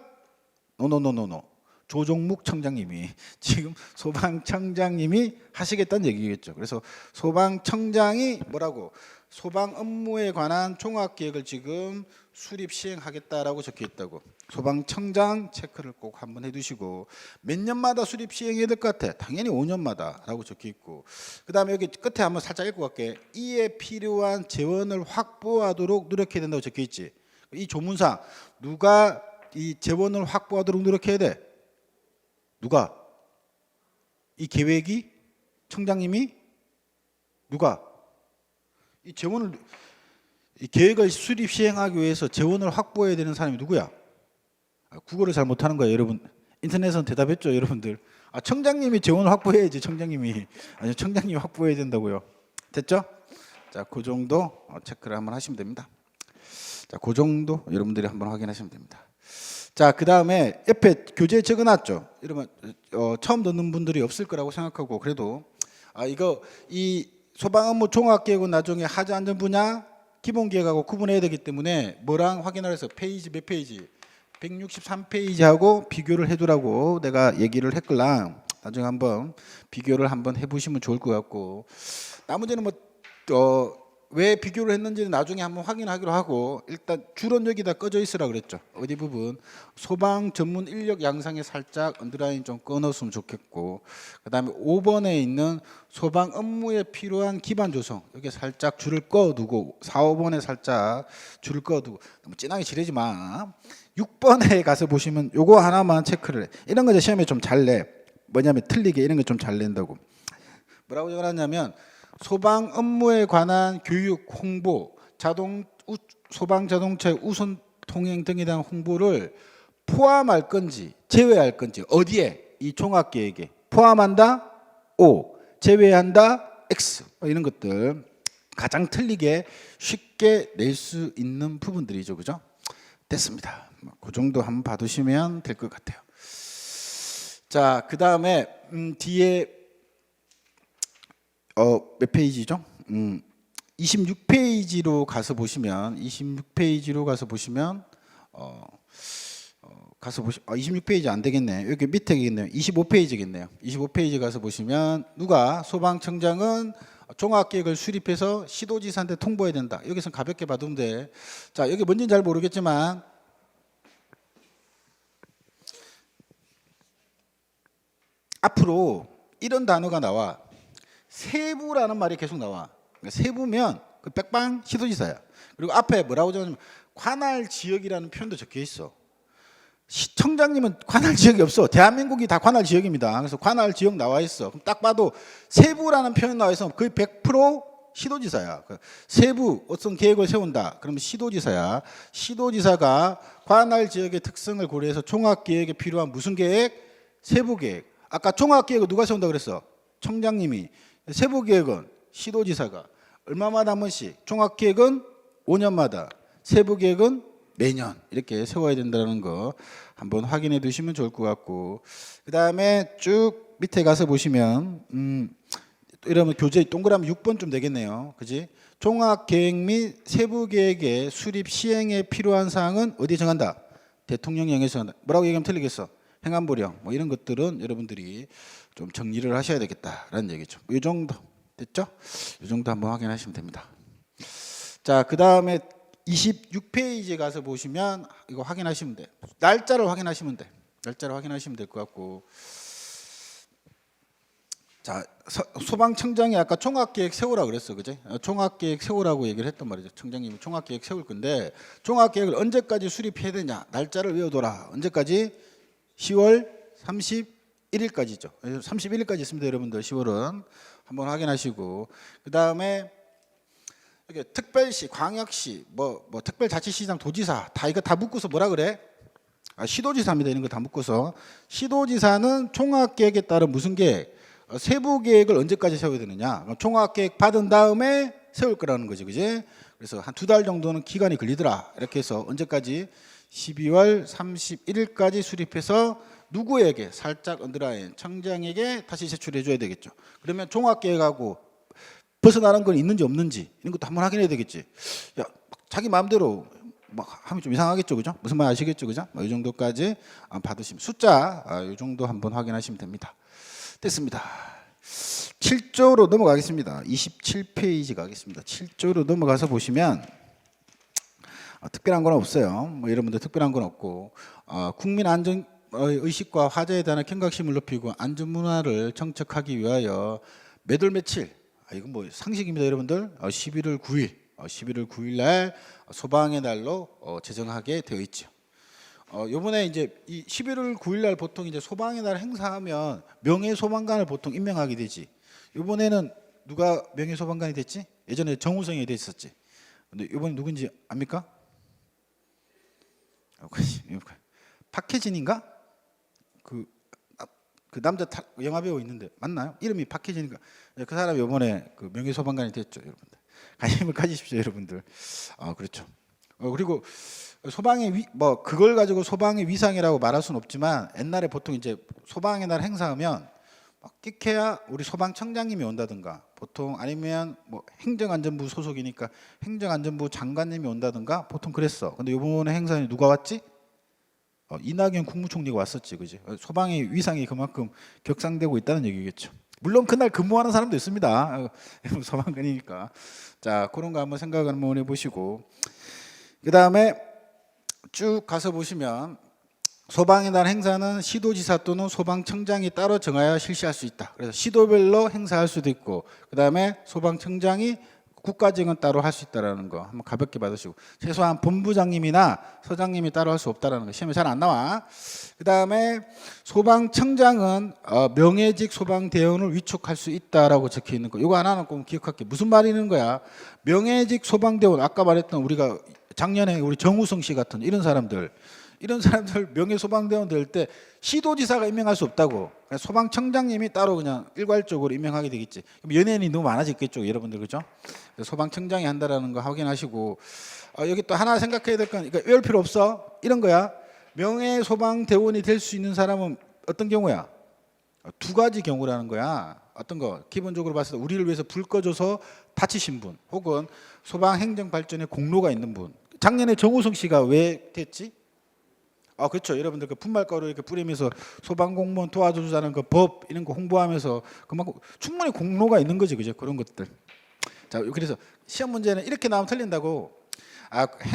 Speaker 1: 노노노노노. 조종묵 청장님이, 지금 소방청장님이 하시겠다는 얘기겠죠. 그래서 소방청장이 뭐라고? 소방 업무에 관한 종합계획을 지금 수립 시행하겠다라고 적혀 있다고. 소방청장 체크를 꼭 한번 해두시고 몇 년마다 수립 시행해야 될 것 같아. 당연히 5년마다라고 적혀 있고 그다음에 여기 끝에 한번 살짝 읽고 갈게. 이에 필요한 재원을 확보하도록 노력해야 된다고 적혀 있지. 이 조문상 누가 이 재원을 확보하도록 노력해야 돼? 누가? 이 계획이 청장님이? 누가? 이 재원을 이 계획을 수립 시행하기 위해서 재원을 확보해야 되는 사람이 누구야? 국어를 잘 못하는 거야 여러분. 인터넷은 대답했죠 여러분들. 청장님이 재원을 확보해야지. 청장님이 아니 청장님이 확보해야 된다고요. 됐죠? 자, 그 정도 체크를 한번 하시면 됩니다. 자, 그 정도 여러분들이 한번 확인하시면 됩니다. 자, 그 다음에 옆에 교재에 적어놨죠. 여러분 처음 듣는 분들이 없을 거라고 생각하고 그래도 이거 이 소방 업무 종합계획은 나중에 하자 안전 분야 기본계획하고 구분해야 되기 때문에 뭐랑 확인을 해서 페이지 몇 페이지 163페이지하고 비교를 해두라고 내가 얘기를 했걸랑 나중에 한번 비교를 한번 해보시면 좋을 것 같고 나머지는 왜 비교를 했는지는 나중에 한번 확인하기로 하고 일단 주론 여기다 꺼져 있으라 그랬죠. 어디 부분 소방 전문 인력 양상에 살짝 언더라인 좀 꺼넣었으면 좋겠고 그다음에 5번에 있는 소방 업무에 필요한 기반 조성 여기 살짝 줄을 꺼두고 4, 5번에 살짝 줄을 꺼두고 너무 진하게 지르지 마. 6번에 가서 보시면 요거 하나만 체크를 해. 이런 거 시험에 좀 잘 내. 뭐냐면 틀리게 이런 거 좀 잘 낸다고. 뭐라고 적어놨냐면 소방 업무에 관한 교육, 홍보, 소방 자동차의 우선 통행 등에 대한 홍보를 포함할 건지 제외할 건지 어디에? 이 종합계획에 포함한다? O, 제외한다? X 이런 것들 가장 틀리게 쉽게 낼 수 있는 부분들이죠. 그죠? 됐습니다. 그 정도 한번 봐두시면 될 것 같아요. 자, 그 다음에 뒤에 몇 페이지죠? 26페이지로 가서 보시면 26페이지 안 되겠네. 여기 밑에겠네요. 25페이지겠네요. 25페이지 가서 보시면 누가 소방청장은 종합계획을 수립해서 시도지사한테 통보해야 된다. 여기서 가볍게 봐두면 돼. 자, 여기 뭔지는 잘 모르겠지만 앞으로 이런 단어가 나와. 세부라는 말이 계속 나와. 그러니까 세부면 그 백방 시도지사야. 그리고 앞에 뭐라고 적냐면 관할 지역이라는 표현도 적혀 있어. 시청장님은 관할 지역이 없어. 대한민국이 다 관할 지역입니다. 그래서 관할 지역 나와 있어. 그럼 딱 봐도 세부라는 표현 나와 있으면 거의 100% 시도지사야. 세부 어떤 계획을 세운다. 그러면 시도지사야. 시도지사가 관할 지역의 특성을 고려해서 종합계획에 필요한 무슨 계획? 세부계획. 아까 종합계획을 누가 세운다 그랬어? 청장님이. 세부계획은 시도지사가. 얼마마다 한 번씩. 종합계획은 5년마다. 세부계획은 매년 이렇게 세워야 된다는 거 한번 확인해 두시면 좋을 것 같고 그 다음에 쭉 밑에 가서 보시면 이러면 교재 동그라미 6번 좀 되겠네요. 그지? 종합계획 및 세부계획의 수립 시행에 필요한 사항은 어디에 정한다? 대통령령에서 정한다. 뭐라고 얘기하면 틀리겠어? 행안부령 뭐 이런 것들은 여러분들이 좀 정리를 하셔야 되겠다라는 얘기죠. 이 정도 됐죠? 이 정도 한번 확인하시면 됩니다. 자, 그 다음에 26페이지에 가서 보시면 이거 확인하시면 돼. 날짜를 확인하시면 돼. 날짜를 확인하시면 될 것 같고 자, 소방청장이 아까 종합계획 세우라고 그랬어. 그지? 종합계획 세우라고 얘기를 했단 말이죠. 청장님이 종합계획 세울 건데 종합계획을 언제까지 수립해야 되냐? 날짜를 외워둬라. 언제까지? 10월 31일까지죠. 31일까지 있습니다. 여러분들 10월은 한번 확인하시고 그 다음에 특별시, 광역시, 뭐 특별자치시장, 도지사 다 이거 다 묶어서 뭐라 그래? 시도지사입니다. 이런 거 다 묶어서 시도지사는 종합계획에 따른 무슨 계획? 세부계획을 언제까지 세워야 되느냐? 종합계획 받은 다음에 세울 거라는 거지, 그지? 그래서 한 2달 정도는 기간이 걸리더라. 이렇게 해서 언제까지? 12월 31일까지 수립해서 누구에게? 살짝 언더라인 청장에게 다시 제출해 줘야 되겠죠. 그러면 종합계획하고 벗어나는 건 있는지 없는지 이런 것도 한번 확인해야 되겠지. 야, 자기 마음대로 막 하면 좀 이상하겠죠, 그죠? 무슨 말 아시겠죠, 그죠? 이 정도까지 받으시면 숫자 이 정도 한번 확인하시면 됩니다. 됐습니다. 7조로 넘어가겠습니다. 27페이지 가겠습니다. 7조로 넘어가서 보시면 특별한 건 없어요. 뭐 여러분들 특별한 건 없고 국민 안전 의식과 화재에 대한 경각심을 높이고 안전 문화를 정착하기 위하여 매달 며칠 이건 뭐 상식입니다, 여러분들. 11월 9일 날 소방의 날로 제정하게 되어 있죠. 요번에 이제 이 11월 9일 날 보통 이제 소방의 날 행사하면 명예 소방관을 보통 임명하게 되지. 요번에는 누가 명예 소방관이 됐지? 예전에 정우성이 됐었지. 근데 요번에 누군지 압니까? 박혜진인가? 그 남자 영화배우 있는데 맞나요? 이름이 박혜진인가? 그 사람이 요번에 그 명예 소방관이 됐죠, 여러분들. 관심을 가지십시오, 여러분들. 그렇죠. 그리고 소방의 뭐 그걸 가지고 소방의 위상이라고 말할 수는 없지만 옛날에 보통 이제 소방의 날 행사하면 끼케야 우리 소방청장님이 온다든가 보통 아니면 뭐 행정안전부 소속이니까 행정안전부 장관님이 온다든가 보통 그랬어. 근데 이번에 행사에 누가 왔지? 이낙연 국무총리가 왔었지, 그지? 소방의 위상이 그만큼 격상되고 있다는 얘기겠죠. 물론 그날 근무하는 사람도 있습니다. 소방관이니까. 자, 그런 거 한번 생각을 한번 해보시고, 그 다음에 쭉 가서 보시면 소방의 날 행사는 시도지사 또는 소방청장이 따로 정하여 실시할 수 있다. 그래서 시도별로 행사할 수도 있고, 그 다음에 소방청장이 국가직은 따로 할 수 있다는 거 한번 가볍게 받으시고, 최소한 본부장님이나 서장님이 따로 할 수 없다는 거 시험에 잘 안 나와. 그 다음에 소방청장은 명예직 소방대원을 위촉할 수 있다라고 적혀 있는 거. 이거 하나는 꼭 기억할게. 무슨 말이 있는 거야? 명예직 소방대원, 아까 말했던 우리가 작년에 우리 정우성 씨 같은 이런 사람들 명예 소방대원 될 때 시도지사가 임명할 수 없다고. 소방청장님이 따로 그냥 일괄적으로 임명하게 되겠지. 그럼 연예인이 너무 많아졌겠죠, 여러분들, 그죠? 소방청장이 한다라는 거 확인하시고, 여기 또 하나 생각해야 될 건, 그러니까 외울 필요 없어. 이런 거야. 명예 소방대원이 될 수 있는 사람은 어떤 경우야? 두 가지 경우라는 거야. 어떤 거? 기본적으로 봤을 때 우리를 위해서 불 꺼줘서 다치신 분, 혹은 소방 행정 발전에 공로가 있는 분. 작년에 정우성 씨가 왜 됐지? 그렇죠. 여러분들 그 분말가루 이렇게 뿌리면서 소방 공무원 도와주자는 그 법 이런 거 홍보하면서 그만큼 충분히 공로가 있는 거지, 그죠? 그런 것들. 자, 그래서 시험 문제는 이렇게 나오면 틀린다고.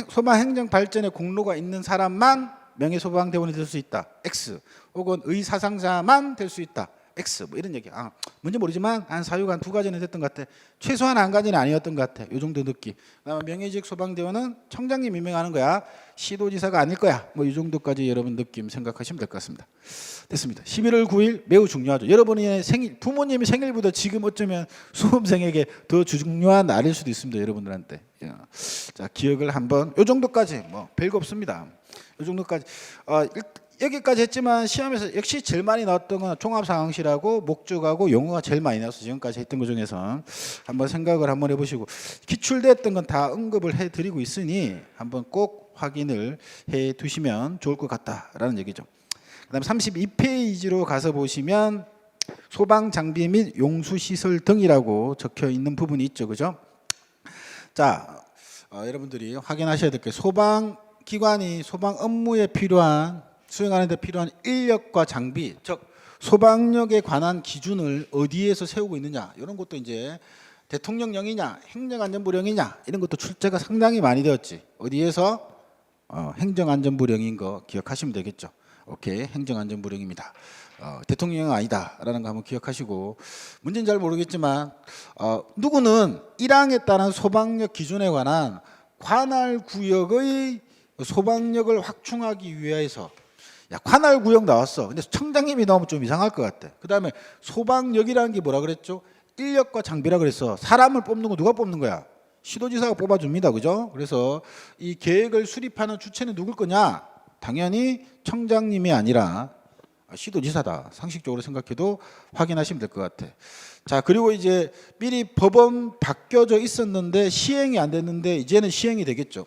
Speaker 1: 소방 행정 발전에 공로가 있는 사람만 명예 소방대원이 될 수 있다. X. 혹은 의사상자만 될 수 있다. X. 뭐 이런 얘기. 뭔지 모르지만 한 사유가 한 두 가지는 됐던 것 같아. 최소한 한 가지는 아니었던 것 같아. 요 정도 느낌. 그다음에 명예직 소방대원은 청장님 임명하는 거야. 시도지사가 아닐 거야. 뭐 이 정도까지 여러분 느낌 생각하시면 될 것 같습니다. 됐습니다. 11월 9일 매우 중요하죠. 여러분의 생일, 부모님의 생일보다 지금 어쩌면 수험생에게 더 중요한 날일 수도 있습니다, 여러분들한테. 자, 기억을 한번. 요 정도까지 뭐 별거 없습니다. 요 정도까지. 여기까지 했지만 시험에서 역시 제일 많이 나왔던 건 종합상황실하고 목적하고 용어가 제일 많이 나와서 지금까지 했던 것 중에서 한번 생각을 한번 해보시고, 기출됐던 건 다 언급을 해드리고 있으니 한번 꼭 확인을 해 두시면 좋을 것 같다라는 얘기죠. 그 다음에 32페이지로 가서 보시면 소방장비 및 용수시설 등이라고 적혀 있는 부분이 있죠, 그죠? 자, 여러분들이 확인하셔야 될 게, 소방기관이 소방 업무에 필요한, 수행하는 데 필요한 인력과 장비, 즉 소방력에 관한 기준을 어디에서 세우고 있느냐, 이런 것도 이제 대통령령이냐 행정안전부령이냐 이런 것도 출제가 상당히 많이 되었지. 어디에서? 행정안전부령인 거 기억하시면 되겠죠. 오케이, 행정안전부령입니다. 대통령은 아니다라는 거 한번 기억하시고, 문제는 잘 모르겠지만 누구는 1항에 따른 소방력 기준에 관한 관할구역의 소방력을 확충하기 위해서, 관할구역 나왔어. 근데 청장님이 나오면 좀 이상할 것 같아. 그 다음에 소방력이라는 게 뭐라 그랬죠? 인력과 장비라 그랬어. 사람을 뽑는 거 누가 뽑는 거야? 시도지사가 뽑아줍니다, 그죠? 그래서 이 계획을 수립하는 주체는 누굴 거냐? 당연히 청장님이 아니라 시도지사다. 상식적으로 생각해도 확인하시면 될 것 같아. 자, 그리고 이제 미리 법은 바뀌어져 있었는데 시행이 안 됐는데 이제는 시행이 되겠죠.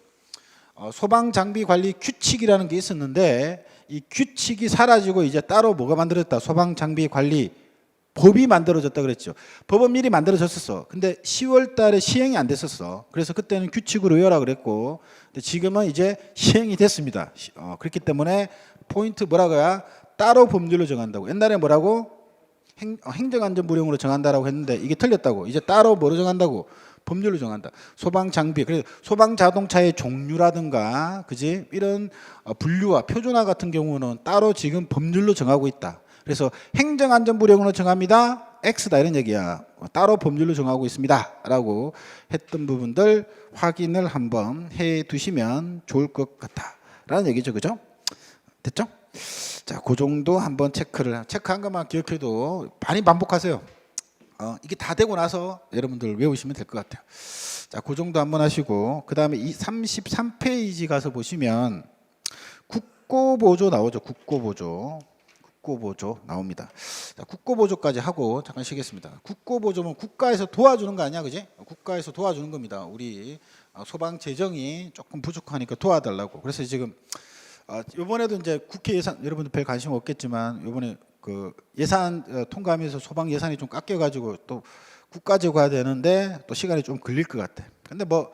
Speaker 1: 소방장비 관리 규칙이라는 게 있었는데 이 규칙이 사라지고 이제 따로 뭐가 만들어졌다? 소방장비 관리 법이 만들어졌다 그랬죠. 법은 미리 만들어졌었어. 근데 10월 달에 시행이 안 됐었어. 그래서 그때는 규칙으로 외워라 그랬고, 근데 지금은 이제 시행이 됐습니다. 그렇기 때문에 포인트 뭐라고야? 따로 법률로 정한다고. 옛날에 뭐라고? 행정안전부령으로 정한다라고 했는데 이게 틀렸다고. 이제 따로 뭐로 정한다고? 법률로 정한다. 소방장비, 그래서 소방자동차의 종류라든가, 그지? 이런 분류와 표준화 같은 경우는 따로 지금 법률로 정하고 있다. 그래서 행정안전부령으로 정합니다. X다 이런 얘기야. 따로 법률로 정하고 있습니다라고 했던 부분들 확인을 한번 해 두시면 좋을 것 같다라는 얘기죠, 그죠? 됐죠? 자, 그 정도 한번 체크한 것만 기억해도 많이 반복하세요. 이게 다 되고 나서 여러분들 외우시면 될 것 같아요. 자, 그 정도 한번 하시고, 그 다음에 이 33페이지 가서 보시면 국고보조 나오죠. 국고보조 나옵니다. 자, 국고보조까지 하고 잠깐 쉬겠습니다. 국고보조면 국가에서 도와주는 거 아니야, 그지? 국가에서 도와주는 겁니다. 우리 소방 재정이 조금 부족하니까 도와달라고. 그래서 지금 이번에도 이제 국회 예산, 여러분들 별 관심 없겠지만 이번에 그 예산 통과하면서 소방 예산이 좀 깎여가지고 또 국가제가 되는데 또 시간이 좀 걸릴 것 같아. 근데 뭐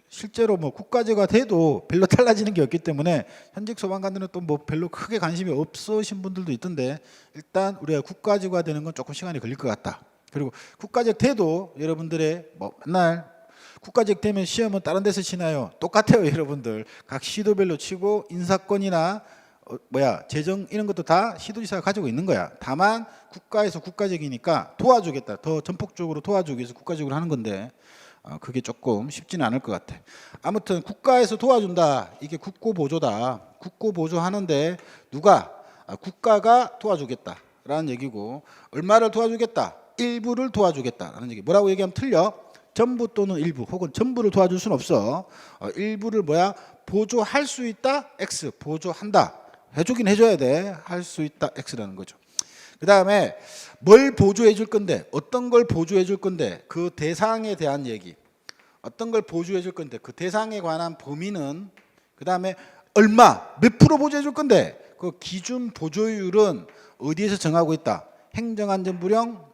Speaker 1: 실제로 뭐 국가제가 돼도 별로 달라지는 게 없기 때문에 현직 소방관들은 또 뭐 별로 크게 관심이 없으신 분들도 있던데, 일단 우리가 국가제가 되는 건 조금 시간이 걸릴 것 같다. 그리고 국가제 돼도 여러분들의 뭐 맨날 국가제 되면 시험은 다른 데서 치나요? 똑같아요, 여러분들. 각 시도별로 치고 인사권이나 재정 이런 것도 다 시도지사가 가지고 있는 거야. 다만 국가에서 국가적이니까 도와주겠다, 더 전폭적으로 도와주기 위해서 국가적으로 하는 건데 그게 조금 쉽지는 않을 것 같아. 아무튼 국가에서 도와준다, 이게 국고보조다. 국고보조 하는데 누가? 국가가 도와주겠다라는 얘기고, 얼마를 도와주겠다? 일부를 도와주겠다라는 얘기. 뭐라고 얘기하면 틀려? 전부 또는 일부, 혹은 전부를 도와줄 수는 없어. 일부를 보조할 수 있다. X, 보조한다. 해주긴 해줘야 돼. 할 수 있다. X라는 거죠. 그 다음에 뭘 보조해 줄 건데, 어떤 걸 보조해 줄 건데, 그 대상에 대한 얘기. 어떤 걸 보조해 줄 건데 그 대상에 관한 범위는, 그 다음에 얼마, 몇 프로 보조해 줄 건데 그 기준 보조율은 어디에서 정하고 있다? 행정안전부령,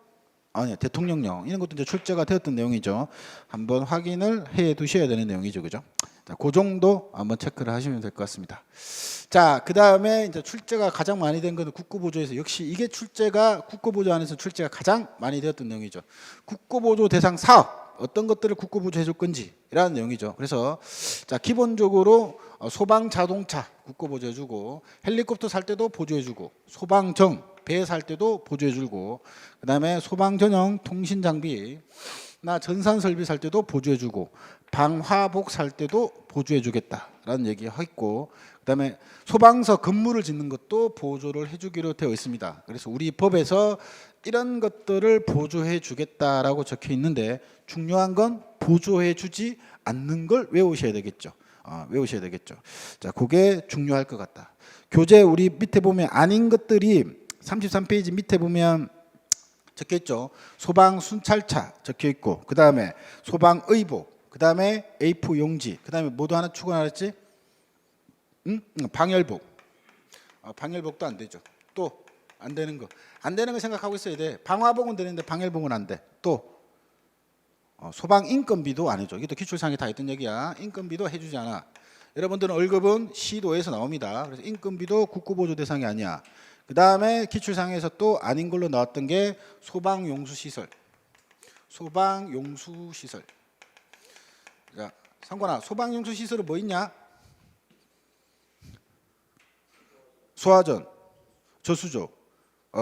Speaker 1: 아니 대통령령, 이런 것도 이제 출제가 되었던 내용이죠. 한번 확인을 해 두셔야 되는 내용이죠, 그죠? 자, 그 정도 한번 체크를 하시면 될 것 같습니다. 자, 그 다음에 이제 출제가 가장 많이 된 것은 국고보조에서, 역시 이게 출제가 국고보조 안에서 출제가 가장 많이 되었던 내용이죠. 국고보조 대상 사업, 어떤 것들을 국고보조 해줄 건지라는 내용이죠. 그래서 자, 기본적으로 소방 자동차 국고보조 해주고, 헬리콥터 살 때도 보조해주고, 소방정 배 살 때도 보조해주고, 그 다음에 소방 전용 통신 장비나 전산 설비 살 때도 보조해주고, 방화복 살 때도 보조해주겠다라는 얘기했고, 그 다음에 소방서 건물을 짓는 것도 보조를 해주기로 되어 있습니다. 그래서 우리 법에서 이런 것들을 보조해 주겠다라고 적혀 있는데, 중요한 건 보조해 주지 않는 걸 외우셔야 되겠죠. 외우셔야 되겠죠. 자, 그게 중요할 것 같다. 교재 우리 밑에 보면 아닌 것들이 33페이지 밑에 보면 적혀 있죠. 소방 순찰차 적혀 있고, 그 다음에 소방 의복, 그 다음에 A4 용지, 그 다음에 뭐도 하나 추가하랬지? 방열복. 방열복도 안 되죠. 또 안 되는 거, 안 되는 거 생각하고 있어야 돼. 방화복은 되는데 방열복은 안 돼. 또 소방 인건비도 안 해줘. 이게 또 기출상에 다 있던 얘기야. 인건비도 해주지 않아. 여러분들은 월급은 시도에서 나옵니다. 그래서 인건비도 국고보조 대상이 아니야. 그 다음에 기출상에서 또 아닌 걸로 나왔던 게 소방용수시설. 소방용수시설. 자, 상관아, 소방용수시설은 뭐 있냐? 소화전, 저수조,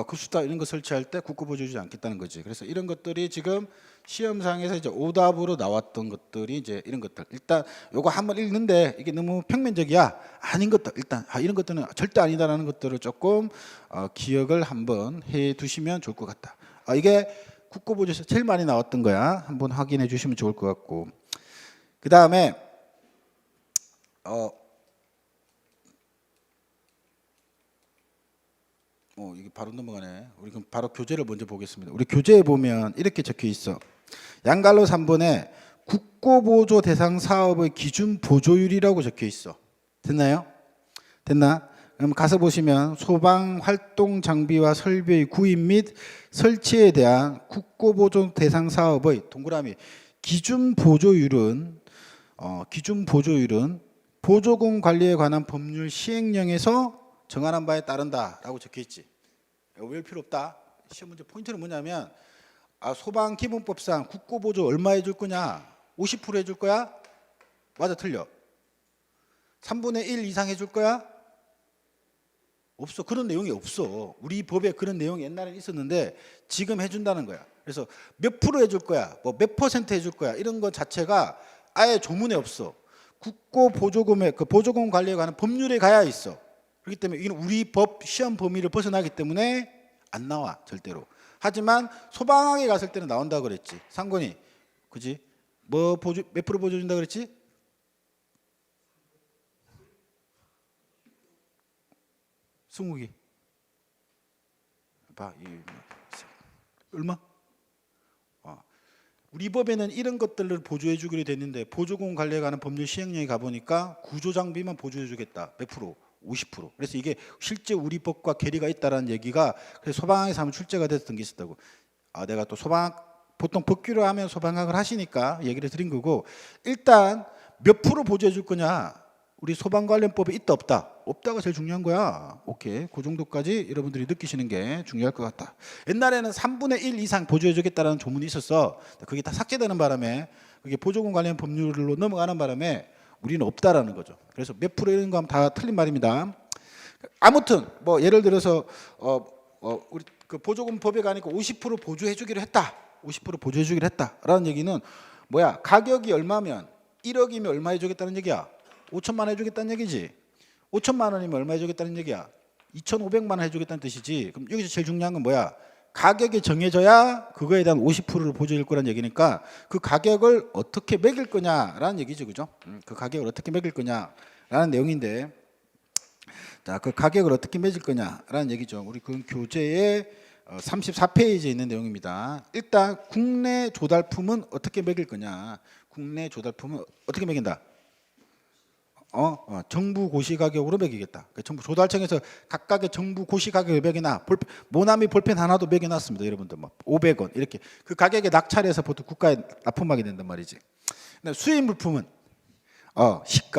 Speaker 1: 급수타 이런 거 설치할 때 국고보조 주지 않겠다는 거지. 그래서 이런 것들이 지금 시험상에서 이제 오답으로 나왔던 것들이 이제 이런 것들. 일단 요거 한번 읽는데 이게 너무 평면적이야. 아닌 것들, 일단 이런 것들은 절대 아니다라는 것들을 조금 기억을 한번 해 두시면 좋을 것 같다. 이게 국고보조에서 제일 많이 나왔던 거야. 한번 확인해 주시면 좋을 것 같고. 그 다음에 이게 바로 넘어가네. 우리 그럼 바로 교재를 먼저 보겠습니다. 우리 교재에 보면 이렇게 적혀 있어. 양갈로 3번에 국고보조 대상 사업의 기준 보조율이라고 적혀 있어. 됐나요? 됐나? 그럼 가서 보시면 소방 활동 장비와 설비의 구입 및 설치에 대한 국고보조 대상 사업의 동그라미 기준 보조율은 보조금 관리에 관한 법률 시행령에서 정하는 바에 따른다라고 적혀 있지. 외울 필요 없다. 시험 문제 포인트는 뭐냐면 소방기본법상 국고보조 얼마 해줄 거냐? 50% 해줄 거야? 맞아 틀려? 3분의 1 이상 해줄 거야? 없어. 그런 내용이 없어. 우리 법에 그런 내용이 옛날에 있었는데 지금 해준다는 거야. 그래서 몇 프로 해줄 거야? 뭐 몇 퍼센트 해줄 거야? 이런 것 자체가 아예 조문에 없어. 국고 보조금의 그 보조금 관리에 관한 법률에 가야 있어. 그렇기 때문에 이건 우리 법 시험 범위를 벗어나기 때문에 안 나와 절대로. 하지만 소방학에 갔을 때는 나온다고 그랬지. 상권이 그지? 뭐 보조 몇 프로 보조준다 그랬지? 승욱이 봐, 얼마? 우리 법에는 이런 것들을 보조해 주기로 됐는데 보조금 관리에 관한 법률 시행령에 가보니까 구조장비만 보조해 주겠다. 몇 프로? 50%. 그래서 이게 실제 우리 법과 괴리가 있다라는 얘기가 그래서 소방학에서 한번 출제가 됐던 게 있었다고. 내가 또 소방학 보통 법규로 하면 소방학을 하시니까 얘기를 드린 거고 일단 몇 프로 보조해 줄 거냐? 우리 소방관련법에 있다 없다? 없다가 제일 중요한 거야. 오케이. 그 정도까지 여러분들이 느끼시는 게 중요할 것 같다. 옛날에는 3분의 1 이상 보조해 주겠다라는 조문이 있었어. 그게 다 삭제되는 바람에 그게 보조금 관련 법률로 넘어가는 바람에 우리는 없다라는 거죠. 그래서 몇 프로 이런 거 하면 다 틀린 말입니다. 아무튼 뭐 예를 들어서 우리 그 보조금 법에 가니까 50% 보조해 주기로 했다. 50% 보조해 주기로 했다라는 얘기는 뭐야? 가격이 얼마면 1억이면 얼마 해 주겠다는 얘기야? 5천만 원 해주겠다는 얘기지. 5천만 원이면 얼마 해주겠다는 얘기야? 2,500만 원 해주겠다는 뜻이지. 그럼 여기서 제일 중요한 건 뭐야? 가격이 정해져야 그거에 대한 50%를 보조해줄 거란 얘기니까 그 가격을 어떻게 매길 거냐라는 얘기죠, 그죠? 그 가격을 어떻게 매길 거냐라는 내용인데, 자, 그 가격을 어떻게 매길 거냐라는 얘기죠. 우리 그 교재에 34페이지에 있는 내용입니다. 일단 국내 조달품은 어떻게 매길 거냐? 국내 조달품은 어떻게 매긴다? 정부 고시 가격으로 매기겠다. 정부 조달청에서 각각의 정부 고시 가격을 매기나 모나미 볼펜 하나도 매겨놨습니다. 여러분들 뭐 500원 이렇게 그 가격에 낙찰해서 보통 국가에 납품하게 된단 말이지. 수입 물품은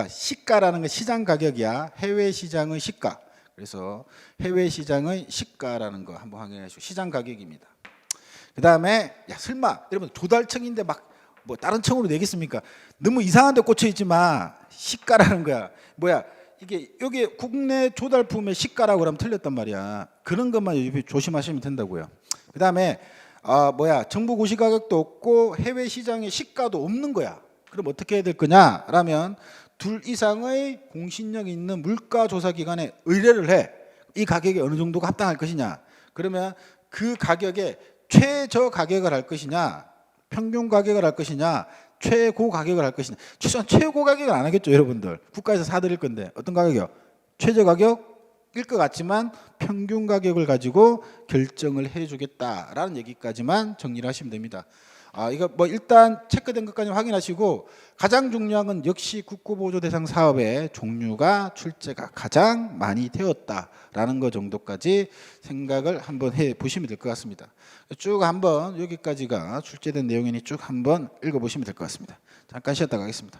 Speaker 1: 시가라는 건 시장 가격이야. 해외 시장의 시가. 그래서 해외 시장의 시가라는 거 한번 확인하시고 시장 가격입니다. 그 다음에 설마 여러분 조달청인데 막 뭐 다른 청으로 내겠습니까? 너무 이상한 데 꽂혀 있지 마. 시가라는 거야. 뭐야? 이게 여기 국내 조달품의 시가라고 하면 틀렸단 말이야. 그런 것만 조심하시면 된다고요. 그다음에 정부 고시 가격도 없고 해외 시장의 시가도 없는 거야. 그럼 어떻게 해야 될 거냐라면 둘 이상의 공신력 있는 물가 조사 기관에 의뢰를 해. 이 가격이 어느 정도가 합당할 것이냐. 그러면 그 가격에 최저 가격을 할 것이냐, 평균 가격을 할 것이냐, 최고 가격을 할 것이냐. 최소한 최고 가격은 안 하겠죠, 여러분들. 국가에서 사드릴 건데 어떤 가격이요? 최저 가격일 것 같지만 평균 가격을 가지고 결정을 해주겠다라는 얘기까지만 정리를 하시면 됩니다. 이거 뭐 일단 체크된 것까지 확인하시고 가장 중요한 건 역시 국고보조 대상 사업의 종류가 출제가 가장 많이 되었다라는 것 정도까지 생각을 한번 해 보시면 될 것 같습니다. 쭉 한번 여기까지가 출제된 내용이니 쭉 한번 읽어보시면 될 것 같습니다. 잠깐 쉬었다 가겠습니다.